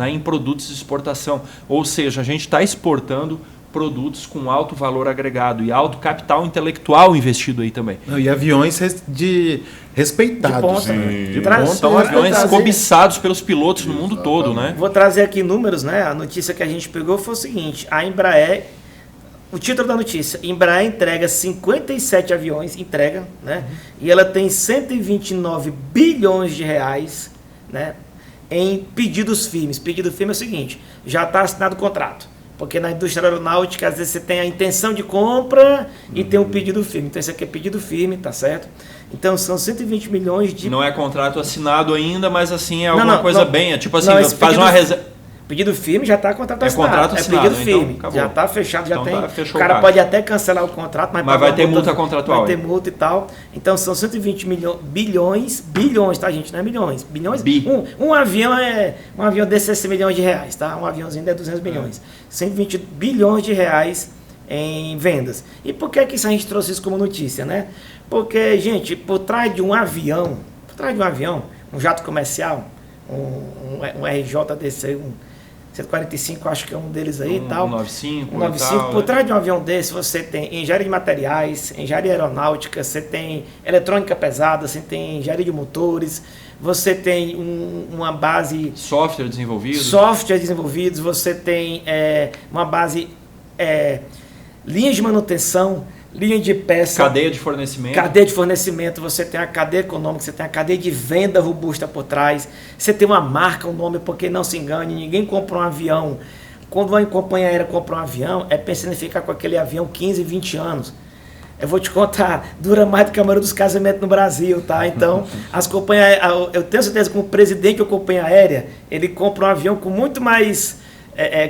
em produtos de exportação. Ou seja, a gente está exportando produtos com alto valor agregado e alto capital intelectual investido aí também. E aviões respeitados. De ponta, São aviões cobiçados pelos pilotos no mundo todo, né? Vou trazer aqui números, né? A notícia que a gente pegou foi o seguinte: a Embraer, o título da notícia, Embraer entrega 57 aviões, né? E ela tem 129 bilhões de reais, né, em pedidos firmes. Pedido firme é o seguinte: já está assinado o contrato. Porque na indústria aeronáutica, às vezes você tem a intenção de compra e tem um pedido firme. Então, isso aqui é pedido firme, tá certo? Então, são 120 milhões de... Não é contrato assinado ainda, mas assim, é alguma coisa bem... É tipo assim, faz uma reserva... Pedido firme já está contrato assinado. Contrato assinado, pedido firme. Então, já está fechado, já então tem. O cara pode até cancelar o contrato, mas vai ter multa contratual. Vai ter multa e tal. Então são 120 bilhões, tá, gente? Não é milhões. Bilhões. Um avião desse é 100 milhões de reais, tá? Um aviãozinho é 200 milhões. 120 bilhões de reais em vendas. E por que isso a gente trouxe isso como notícia, né? Porque, gente, por trás de um avião, um jato comercial, um RJ desse aí, um 145, acho que é um deles aí e tal. 95, 95. Por trás de um avião desse, você tem engenharia de materiais, engenharia aeronáutica, você tem eletrônica pesada, você tem engenharia de motores, você tem uma base... Software desenvolvido. Software desenvolvidos, você tem uma base... linhas de manutenção, linha de peça... Cadeia de fornecimento. Cadeia de fornecimento, você tem a cadeia econômica, você tem a cadeia de venda robusta por trás, você tem uma marca, um nome, porque não se engane, ninguém compra um avião. Quando uma companhia aérea compra um avião, é pensando em ficar com aquele avião 15, 20 anos. Eu vou te contar, dura mais do que a maioria dos casamentos no Brasil, tá? Então, as companhias, eu tenho certeza que o presidente de uma companhia aérea, ele compra um avião com muito mais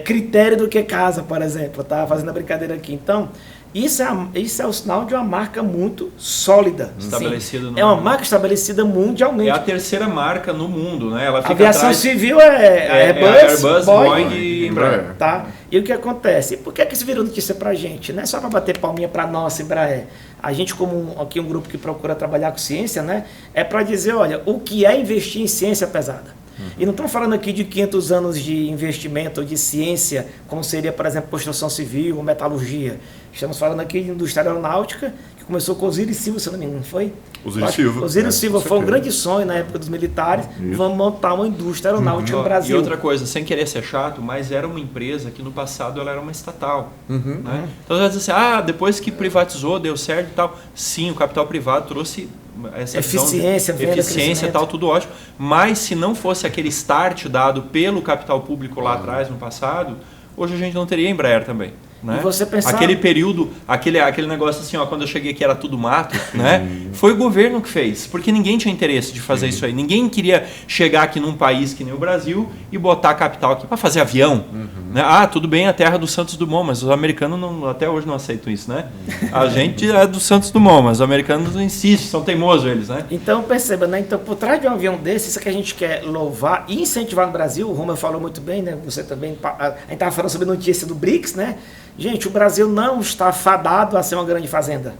critério do que casa, por exemplo, tá? Fazendo a brincadeira aqui. Então, isso é o sinal de uma marca muito sólida. Estabelecida no mundo. É uma marca estabelecida mundialmente. É a terceira marca no mundo, né? Ela fica Aviação atrás... civil é Airbus, Boeing e Embraer. Tá? E o que acontece? Por que isso virou notícia pra gente? Não é só para bater palminha para nossa Embraer. A gente, como aqui um grupo que procura trabalhar com ciência, né? É para dizer, olha, o que é investir em ciência pesada. E não estamos falando aqui de 500 anos de investimento ou de ciência, como seria, por exemplo, construção civil ou metalurgia. Estamos falando aqui de indústria aeronáutica, que começou com Osiris Silva, se não me engano, não foi? Osiris Silva. Osiris Silva foi um grande sonho na época dos militares. Vamos montar uma indústria aeronáutica no Brasil. E outra coisa, sem querer ser chato, mas era uma empresa que no passado ela era uma estatal. Né? Então, você diz assim, depois que privatizou, deu certo e tal. Sim, o capital privado trouxe essa eficiência, eficiência e tal, tudo ótimo. Mas se não fosse aquele start dado pelo capital público lá atrás, no passado, hoje a gente não teria Embraer também. Né? E você pensar... Aquele período, aquele negócio assim, quando eu cheguei aqui era tudo mato, né? Foi o governo que fez, porque ninguém tinha interesse de fazer isso aí. Ninguém queria chegar aqui num país que nem o Brasil e botar capital aqui para fazer avião. Né? Tudo bem, a terra do Santos Dumont, mas os americanos até hoje não aceitam isso, né? A gente é do Santos Dumont, mas os americanos não insistem, são teimosos eles, né? Então perceba, né? Então por trás de um avião desse, isso que a gente quer louvar e incentivar no Brasil, o Romer falou muito bem, né? Você também, a gente estava falando sobre a notícia do BRICS, né? Gente, o Brasil não está fadado a ser uma grande fazenda.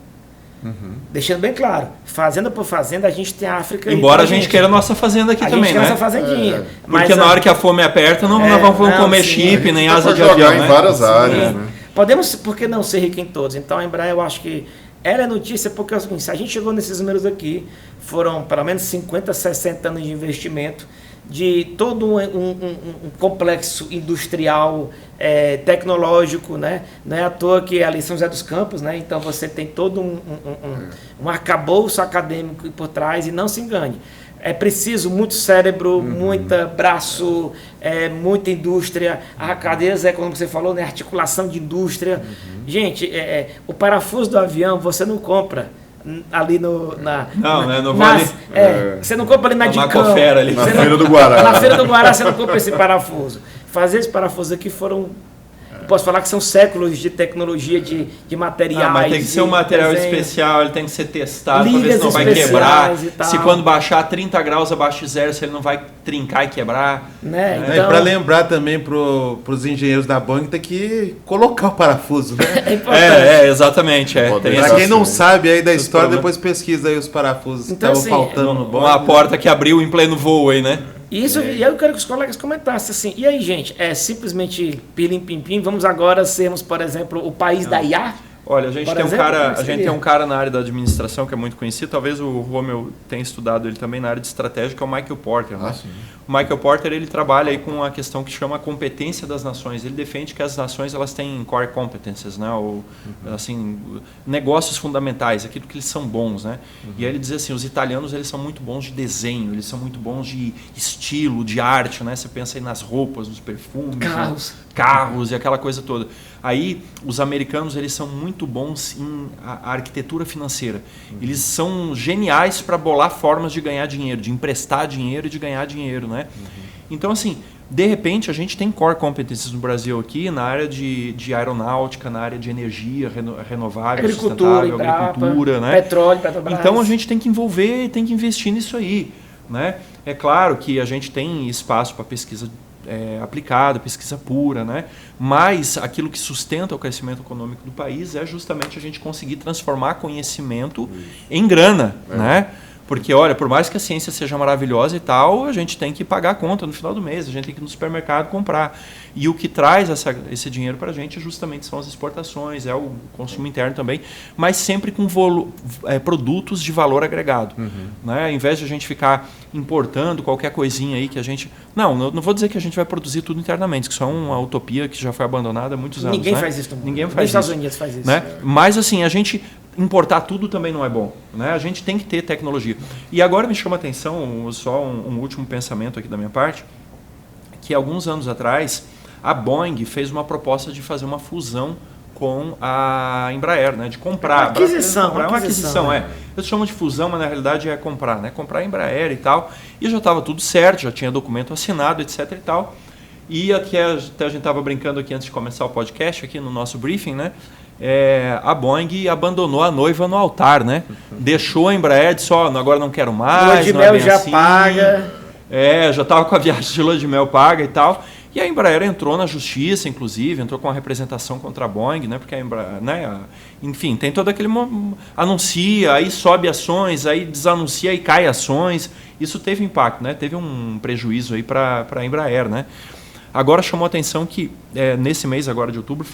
Deixando bem claro, fazenda por fazenda, a gente tem a África... Embora a gente queira a nossa fazenda aqui também, né? A gente quer nossa fazendinha. Porque na hora que a fome aperta, não vamos comer chip, nem asa de avião, em né? várias áreas, né? Podemos, por que não ser rico em todos? Então a Embraer, eu acho que ela é notícia porque assim, se a gente chegou nesses números aqui, foram pelo menos 50, 60 anos de investimento, de todo um complexo industrial, tecnológico, né? Não é à toa que ali São José dos Campos, né? Então você tem todo um arcabouço acadêmico por trás, e não se engane. É preciso muito cérebro, muita braço, muita indústria, a cadeias como você falou, né? Articulação de indústria. Gente, o parafuso do avião você não compra ali você não compra ali na Dicão, ali. Na Feira do Guará. Na Feira do Guará você não compra esse parafuso. Fazer esse parafuso aqui foram... Posso falar que são séculos de tecnologia, de materiais. Mas tem que ser um material especial, ele tem que ser testado para ver se não vai Ligas quebrar. especiais e tal. Se quando baixar 30 graus abaixo de zero, se ele não vai trincar e quebrar. Né? E para lembrar também para os engenheiros da Boeing, tem que colocar o parafuso, né? Exatamente. Para quem não sabe aí da história, depois pesquisa aí os parafusos Então, que estavam assim, faltando no Boeing. Uma porta que abriu em pleno voo aí, né? Isso, e eu quero que os colegas comentassem assim, e aí, gente, é simplesmente pilim-pim-pim, vamos agora sermos, por exemplo, o país da IA? Olha, a gente, Por tem, exemplo, a como gente seria? tem um cara na área da administração que é muito conhecido, talvez o Romeu tenha estudado ele também na área de estratégia, que é o Michael Porter. Né? O Michael Porter, ele trabalha aí com a questão que chama a competência das nações. Ele defende que as nações elas têm core competences, né? Ou, assim, negócios fundamentais, aquilo que eles são bons. Né? E aí ele diz assim, os italianos eles são muito bons de desenho, eles são muito bons de estilo, de arte. Né? Você pensa aí nas roupas, nos perfumes, carros e aquela coisa toda. Aí os americanos eles são muito bons em a arquitetura financeira. Eles são geniais para bolar formas de ganhar dinheiro, de emprestar dinheiro e de ganhar dinheiro, né? Então assim, de repente a gente tem core competencies no Brasil aqui na área de aeronáutica, na área de energia renovável, agricultura, né? Petróleo, Petrobras. Então a gente tem que envolver, tem que investir nisso aí, né? É claro que a gente tem espaço para pesquisa aplicada, pesquisa pura, né? Mas aquilo que sustenta o crescimento econômico do país é justamente a gente conseguir transformar conhecimento em grana, né? Porque, olha, por mais que a ciência seja maravilhosa e tal, a gente tem que pagar a conta no final do mês, a gente tem que ir no supermercado comprar. E o que traz esse dinheiro para a gente justamente são as exportações, é o consumo interno também, mas sempre com produtos de valor agregado. Né? Ao invés de a gente ficar importando qualquer coisinha aí que a gente... Não vou dizer que a gente vai produzir tudo internamente, que isso é uma utopia que já foi abandonada há muitos anos. Ninguém né? faz isso no mundo. Ninguém Nem faz Estados isso. Unidos faz isso. Né? Mas assim, a gente... Importar tudo também não é bom, né? A gente tem que ter tecnologia. E agora me chama a atenção, só um último pensamento aqui da minha parte, que alguns anos atrás a Boeing fez uma proposta de fazer uma fusão com a Embraer, né? De comprar. Uma aquisição. Eles chamam de fusão, mas na realidade é comprar, né? Comprar a Embraer e tal. E já estava tudo certo, já tinha documento assinado, etc. e tal. E até a gente estava brincando aqui antes de começar o podcast, aqui no nosso briefing, né? A Boeing abandonou a noiva no altar, né? Deixou a Embraer, disse, agora não quero mais. Lua de mel já paga. Já estava com a viagem de lua de mel paga e tal. E a Embraer entrou na justiça, inclusive, entrou com uma representação contra a Boeing, né? Porque a Embraer, né? Enfim, tem todo aquele... Anuncia, aí sobe ações, aí desanuncia e cai ações. Isso teve impacto, né? Teve um prejuízo aí para a Embraer, né? Agora chamou a atenção que nesse mês agora de outubro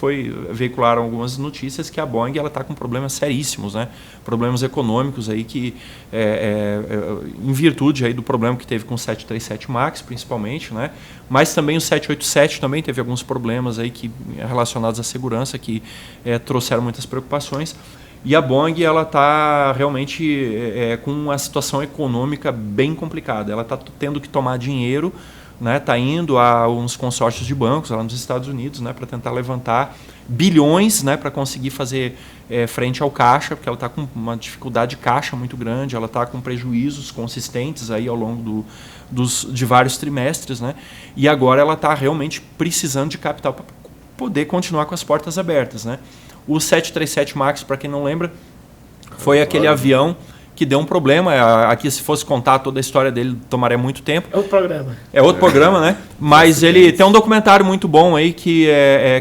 veicularam algumas notícias que a Boeing está com problemas seríssimos, né? Problemas econômicos aí que em virtude aí do problema que teve com o 737 MAX principalmente, né? Mas também o 787 também teve alguns problemas aí relacionados à segurança que trouxeram muitas preocupações. E a Boeing ela está realmente com uma situação econômica bem complicada. Ela está tendo que tomar dinheiro, né, tá indo a uns consórcios de bancos lá nos Estados Unidos, né, para tentar levantar bilhões, né, para conseguir fazer frente ao caixa, porque ela está com uma dificuldade de caixa muito grande, ela está com prejuízos consistentes aí ao longo de vários trimestres, né, e agora ela está realmente precisando de capital para poder continuar com as portas abertas, né. O 737 MAX, para quem não lembra, foi aquele avião que deu um problema. Aqui, se fosse contar toda a história dele, tomaria muito tempo. É outro programa. É outro programa, né? Mas ele tem um documentário muito bom aí que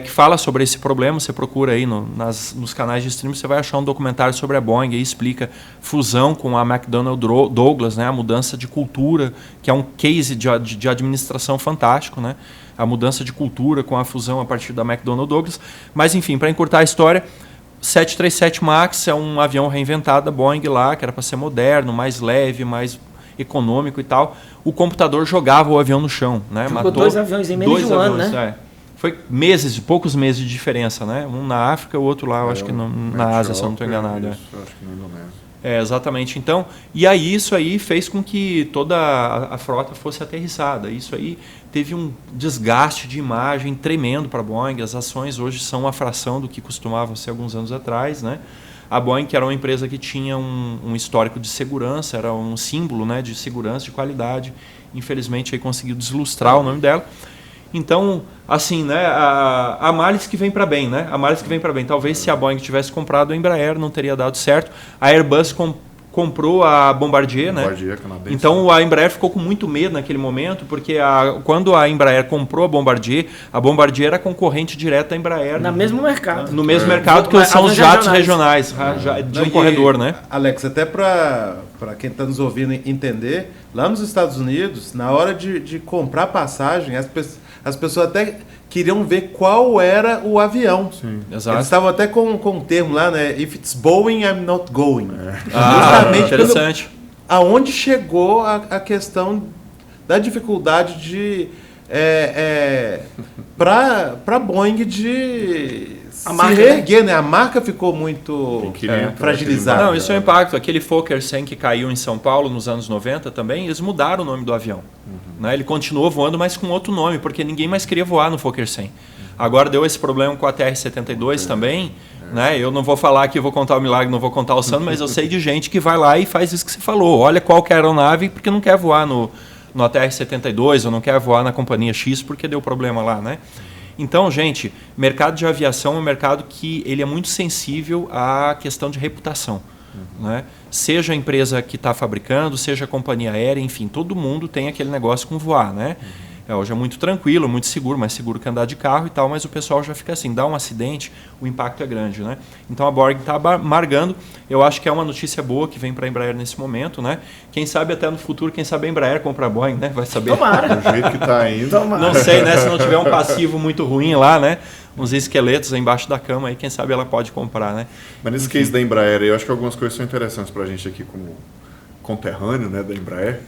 fala sobre esse problema. Você procura aí nos canais de streaming, você vai achar um documentário sobre a Boeing e explica fusão com a McDonnell Douglas, né? A mudança de cultura, que é um case de administração fantástico, né? A mudança de cultura com a fusão a partir da McDonnell Douglas. Mas, enfim, para encurtar a história, 737 MAX é um avião reinventado da Boeing lá, que era para ser moderno, mais leve, mais econômico e tal. O computador jogava o avião no chão, né? Matou 2 aviões em menos de um ano, né? Foi poucos meses de diferença, né? Um na África, o outro lá, eu acho que na Ásia, se eu não estou enganado. Isso, acho que na Indonésia. Exatamente. Então, e aí isso aí fez com que toda a frota fosse aterrissada. Isso aí teve um desgaste de imagem tremendo para a Boeing. As ações hoje são uma fração do que costumavam ser alguns anos atrás, né? A Boeing, que era uma empresa que tinha um histórico de segurança, era um símbolo, né, de segurança, de qualidade. Infelizmente, aí conseguiu deslustrar o nome dela. Então, assim, né, a males que vem para bem, né? A males que vem para bem. Talvez se a Boeing tivesse comprado a Embraer, não teria dado certo. A Airbus comprou a Bombardier, né? Canadense. Então a Embraer ficou com muito medo naquele momento, porque quando a Embraer comprou a Bombardier era concorrente direta da Embraer. No mesmo mercado. No mesmo mercado, que são os jatos regionais de um corredor, né? Alex, até para quem está nos ouvindo entender, lá nos Estados Unidos, na hora de comprar passagem, as pessoas até queriam ver qual era o avião. Sim. Exato. Eles estavam até com um termo lá, né? If it's Boeing, I'm not going. Justamente interessante. Aonde chegou a questão da dificuldade de para Boeing de se reerguer, né? A marca ficou muito fragilizada. Não, isso é um impacto. Aquele Fokker 100 que caiu em São Paulo nos anos 90 também, eles mudaram o nome do avião. Né? Ele continuou voando, mas com outro nome, porque ninguém mais queria voar no Fokker 100. Agora deu esse problema com a TR-72 também. Né? Eu não vou falar aqui, vou contar o milagre, não vou contar o santo, mas eu sei de gente que vai lá e faz isso que você falou. Olha qual que é a aeronave, porque não quer voar no TR-72 ou não quer voar na companhia X porque deu problema lá, né? Então, gente, mercado de aviação é um mercado que ele é muito sensível à questão de reputação. Né? Seja a empresa que está fabricando, seja a companhia aérea, enfim, todo mundo tem aquele negócio com voar. Né? Hoje é muito tranquilo, muito seguro, mais seguro que andar de carro e tal, mas o pessoal já fica assim, dá um acidente, o impacto é grande, né? Então a Boeing está amargando. Eu acho que é uma notícia boa que vem para a Embraer nesse momento, né? Quem sabe até no futuro, quem sabe a Embraer compra a Boeing, né? Vai saber. Tomara. Do jeito que está indo. Tomara. Não sei, né? Se não tiver um passivo muito ruim lá, né? Uns esqueletos aí embaixo da cama, aí quem sabe ela pode comprar, né? Mas nesse case da Embraer, eu acho que algumas coisas são interessantes para a gente aqui como conterrâneo, né, da Embraer.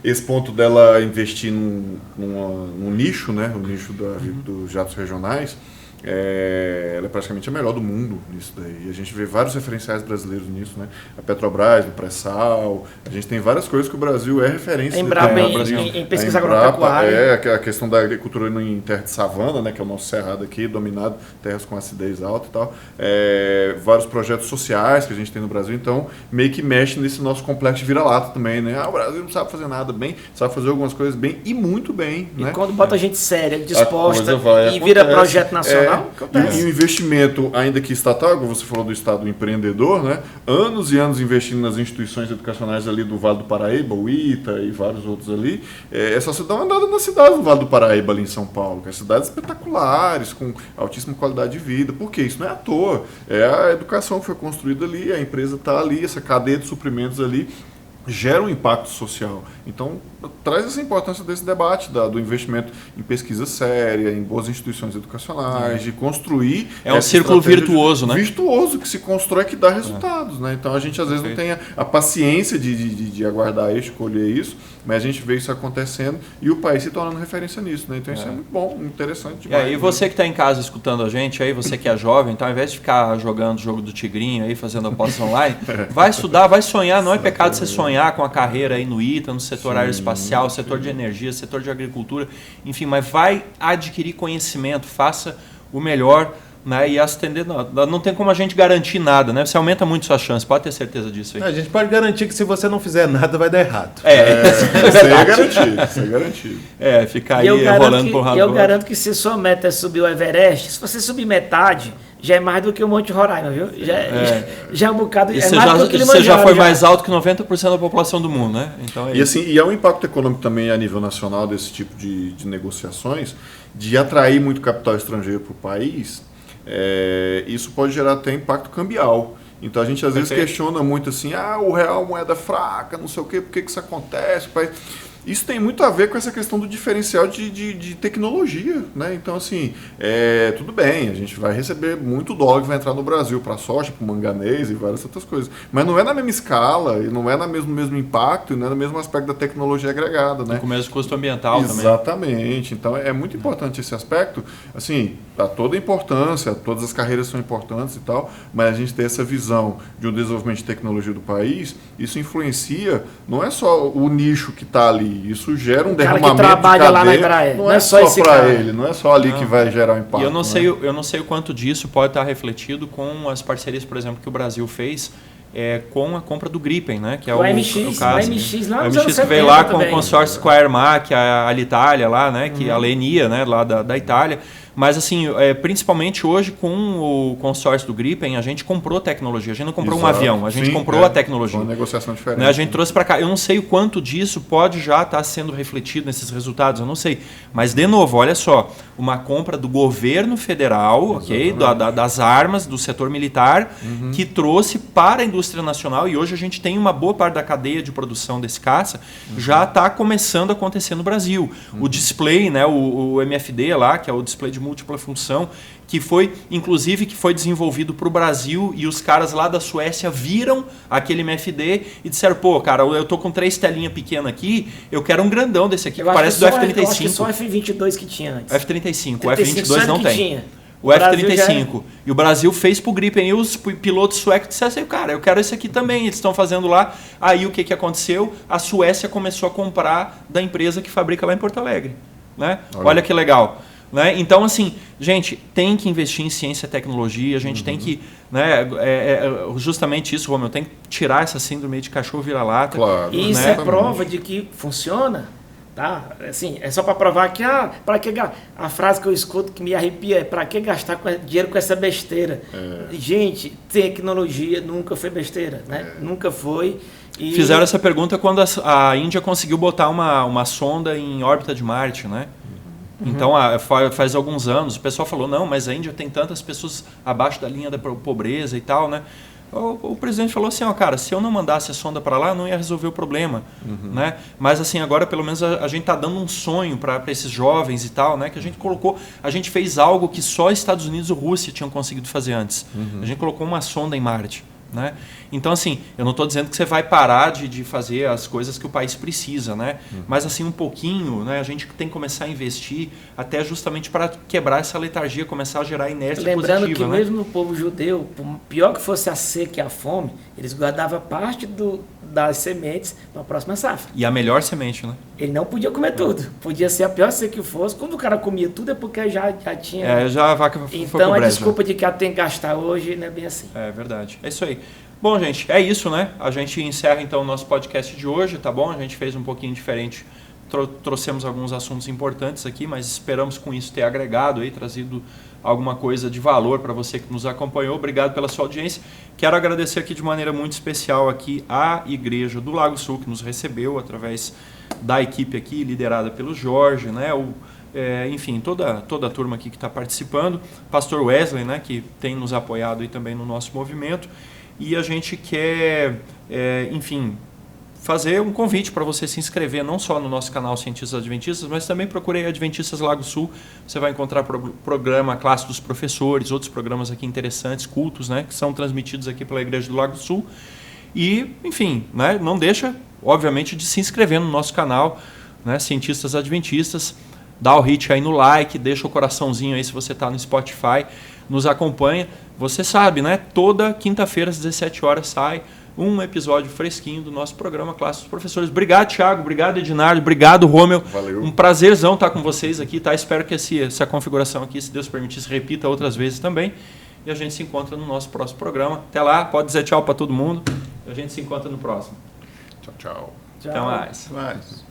Esse ponto dela investir num nicho, né, o nicho dos jatos regionais, ela é praticamente a melhor do mundo nisso daí. E a gente vê vários referenciais brasileiros nisso, né? A Petrobras, no pré-sal, a gente tem várias coisas que o Brasil é referência. A Embrapa em pesquisa agropecuária. A questão da agricultura em terra de savana, né, que é o nosso cerrado aqui, dominado, terras com acidez alta e tal. Vários projetos sociais que a gente tem no Brasil, então meio que mexe nesse nosso complexo de vira-lata também, né? O Brasil não sabe fazer nada bem, sabe fazer algumas coisas bem e muito bem, e né? quando bota gente séria, disposta e vira acontece. projeto nacional, E o investimento, ainda que estatal, como você falou do Estado empreendedor, né? Anos e anos investindo nas instituições educacionais ali do Vale do Paraíba, o ITA e vários outros ali. É só você dar uma andada nas cidades do Vale do Paraíba, ali em São Paulo, que são cidades espetaculares, com altíssima qualidade de vida. Por quê? Isso não é à toa. É a educação que foi construída ali, a empresa está ali, essa cadeia de suprimentos ali gera um impacto social. Então, traz essa importância desse debate do investimento em pesquisa séria, em boas instituições educacionais, de construir... É um círculo virtuoso, né? Virtuoso, que se constrói, que dá resultados, né? Então, a gente às vezes não tem a paciência de aguardar isso, colher isso, mas a gente vê isso acontecendo e o país se tornando referência nisso, né? Então, isso é muito bom, interessante demais. E você que está em casa escutando a gente, aí você que é jovem, então ao invés de ficar jogando o jogo do Tigrinho aí, fazendo apostas online, vai estudar, vai sonhar, não é pecado você sonhar com a carreira aí no ITA, no setor aeroespacial, setor de energia, setor de agricultura, enfim, mas vai adquirir conhecimento, faça o melhor, né, e atender, não tem como a gente garantir nada, né? Você aumenta muito sua chance, pode ter certeza disso aí. A gente pode garantir que se você não fizer nada, vai dar errado. Isso é garantido, isso é garantido. Ficar aí rolando por razão. Eu garanto que se sua meta é subir o Everest, se você subir metade, já é mais do que o Monte Roraima, viu? Já é um bocado, e é mais do que o Kilimanjaro. Você já foi mais alto que 90% da população do mundo, né? Então e é um impacto econômico também a nível nacional desse tipo de negociações, de atrair muito capital estrangeiro para o país. Isso pode gerar até impacto cambial. Então a gente às vezes questiona muito assim, o real moeda fraca, não sei o quê, por que isso acontece? Isso tem muito a ver com essa questão do diferencial de tecnologia, né? Então, assim, tudo bem, a gente vai receber muito dólar que vai entrar no Brasil para soja, para manganês e várias outras coisas. Mas não é na mesma escala, e não é no mesmo impacto, e não é no mesmo aspecto da tecnologia agregada, né? Com o mesmo custo ambiental também. Exatamente. Então, é muito importante esse aspecto. Assim, dá toda a importância, todas as carreiras são importantes e tal, mas a gente ter essa visão de um desenvolvimento de tecnologia do país, isso influencia, não é só o nicho que está ali, isso gera um derramamento que trabalha de cadeia, lá na Embraer. não é só para ele, não é só ali que vai gerar um impacto. E eu não sei o quanto disso pode estar refletido com as parcerias, por exemplo, que o Brasil fez com a compra do Gripen, né? Que é o MX, caso. O MX lá nos o MX anos que veio lá com também. o consórcio com a Aermac, a Alitalia lá, né? Que a Lenia, né? Lá da Itália. Mas, assim, principalmente hoje, com o consórcio do Gripen, a gente comprou tecnologia. A gente não comprou um avião, a gente comprou a tecnologia. Foi uma negociação diferente. Né? A gente trouxe para cá. Eu não sei o quanto disso pode já estar sendo refletido nesses resultados, eu não sei. Mas, de novo, olha só, uma compra do governo federal, ok, das armas, do setor militar, que trouxe para a indústria nacional, e hoje a gente tem uma boa parte da cadeia de produção desse caça, já está começando a acontecer no Brasil. O display, né, o MFD lá, que é o display de múltipla função, que foi, inclusive, que foi desenvolvido para o Brasil, e os caras lá da Suécia viram aquele MFD e disseram, pô, cara, eu tô com 3 telinhas pequenas aqui, eu quero um grandão desse aqui, que parece do F-35. Eu acho que só o F-22 que tinha antes. F-35, o F-22 não tem. Tinha. O F-35. E o Brasil fez pro Gripen. E os pilotos suecos disseram assim, cara, eu quero esse aqui também. Eles estão fazendo lá. Aí o que aconteceu? A Suécia começou a comprar da empresa que fabrica lá em Porto Alegre. Né? Olha que legal. Né? Então, assim, gente, tem que investir em ciência e tecnologia, a gente tem que, né, justamente isso, Romeu, tem que tirar essa síndrome de cachorro vira-lata. Claro, e isso né? é prova de que funciona, tá? Assim, é só para provar que, para que a frase que eu escuto que me arrepia é para que gastar dinheiro com essa besteira? Gente, tecnologia nunca foi besteira, né? Nunca foi. Fizeram essa pergunta quando a Índia conseguiu botar uma sonda em órbita de Marte, né? Então, faz alguns anos, o pessoal falou, não, mas a Índia tem tantas pessoas abaixo da linha da pobreza e tal, né? O presidente falou assim, ó, cara, se eu não mandasse a sonda para lá, não ia resolver o problema, né? Mas assim, agora pelo menos a gente está dando um sonho para esses jovens e tal, né? Que a gente fez algo que só Estados Unidos e Rússia tinham conseguido fazer antes. A gente colocou uma sonda em Marte. Né? Então, assim, eu não estou dizendo que você vai parar de fazer as coisas que o país precisa, né? Mas, assim, um pouquinho, né? A gente tem que começar a investir até justamente para quebrar essa letargia, começar a gerar inércia Lembrando positiva. que né? mesmo no povo judeu, pior que fosse a seca e a fome, eles guardavam parte das sementes para a próxima safra. E a melhor semente, né? Ele não podia comer tudo. Podia ser a pior seca que fosse. Quando o cara comia tudo é porque já tinha... já a vaca foi Então, pro a brejo. desculpa de que ela tem que gastar hoje não é bem assim. É verdade. É isso aí. Bom, gente, é isso, né? A gente encerra, então, o nosso podcast de hoje, tá bom? A gente fez um pouquinho diferente. Trouxemos alguns assuntos importantes aqui, mas esperamos com isso ter agregado aí, trazido alguma coisa de valor para você que nos acompanhou. Obrigado pela sua audiência. Quero agradecer aqui de maneira muito especial aqui a Igreja do Lago Sul, que nos recebeu através da equipe aqui, liderada pelo Jorge, né? Enfim, toda a turma aqui que está participando. Pastor Wesley, né? Que tem nos apoiado aí também no nosso movimento. E a gente quer, enfim, fazer um convite para você se inscrever não só no nosso canal Cientistas Adventistas, mas também procure Adventistas Lago Sul. Você vai encontrar programa Classe dos Professores, outros programas aqui interessantes, cultos, né, que são transmitidos aqui pela Igreja do Lago Sul. E, enfim, né, não deixa, obviamente, de se inscrever no nosso canal, né, Cientistas Adventistas. Dá o hit aí no like, deixa o coraçãozinho aí se você está no Spotify, nos acompanha. Você sabe, né? Toda quinta-feira às 17 horas sai um episódio fresquinho do nosso programa Classe dos Professores. Obrigado, Thiago. Obrigado, Edinardo. Obrigado, Rômel. Valeu. Um prazerzão estar com vocês aqui, tá? Espero que essa configuração aqui, se Deus permitir, se repita outras vezes também. E a gente se encontra no nosso próximo programa. Até lá, pode dizer tchau para todo mundo. A gente se encontra no próximo. Tchau, tchau. Até mais. Mas...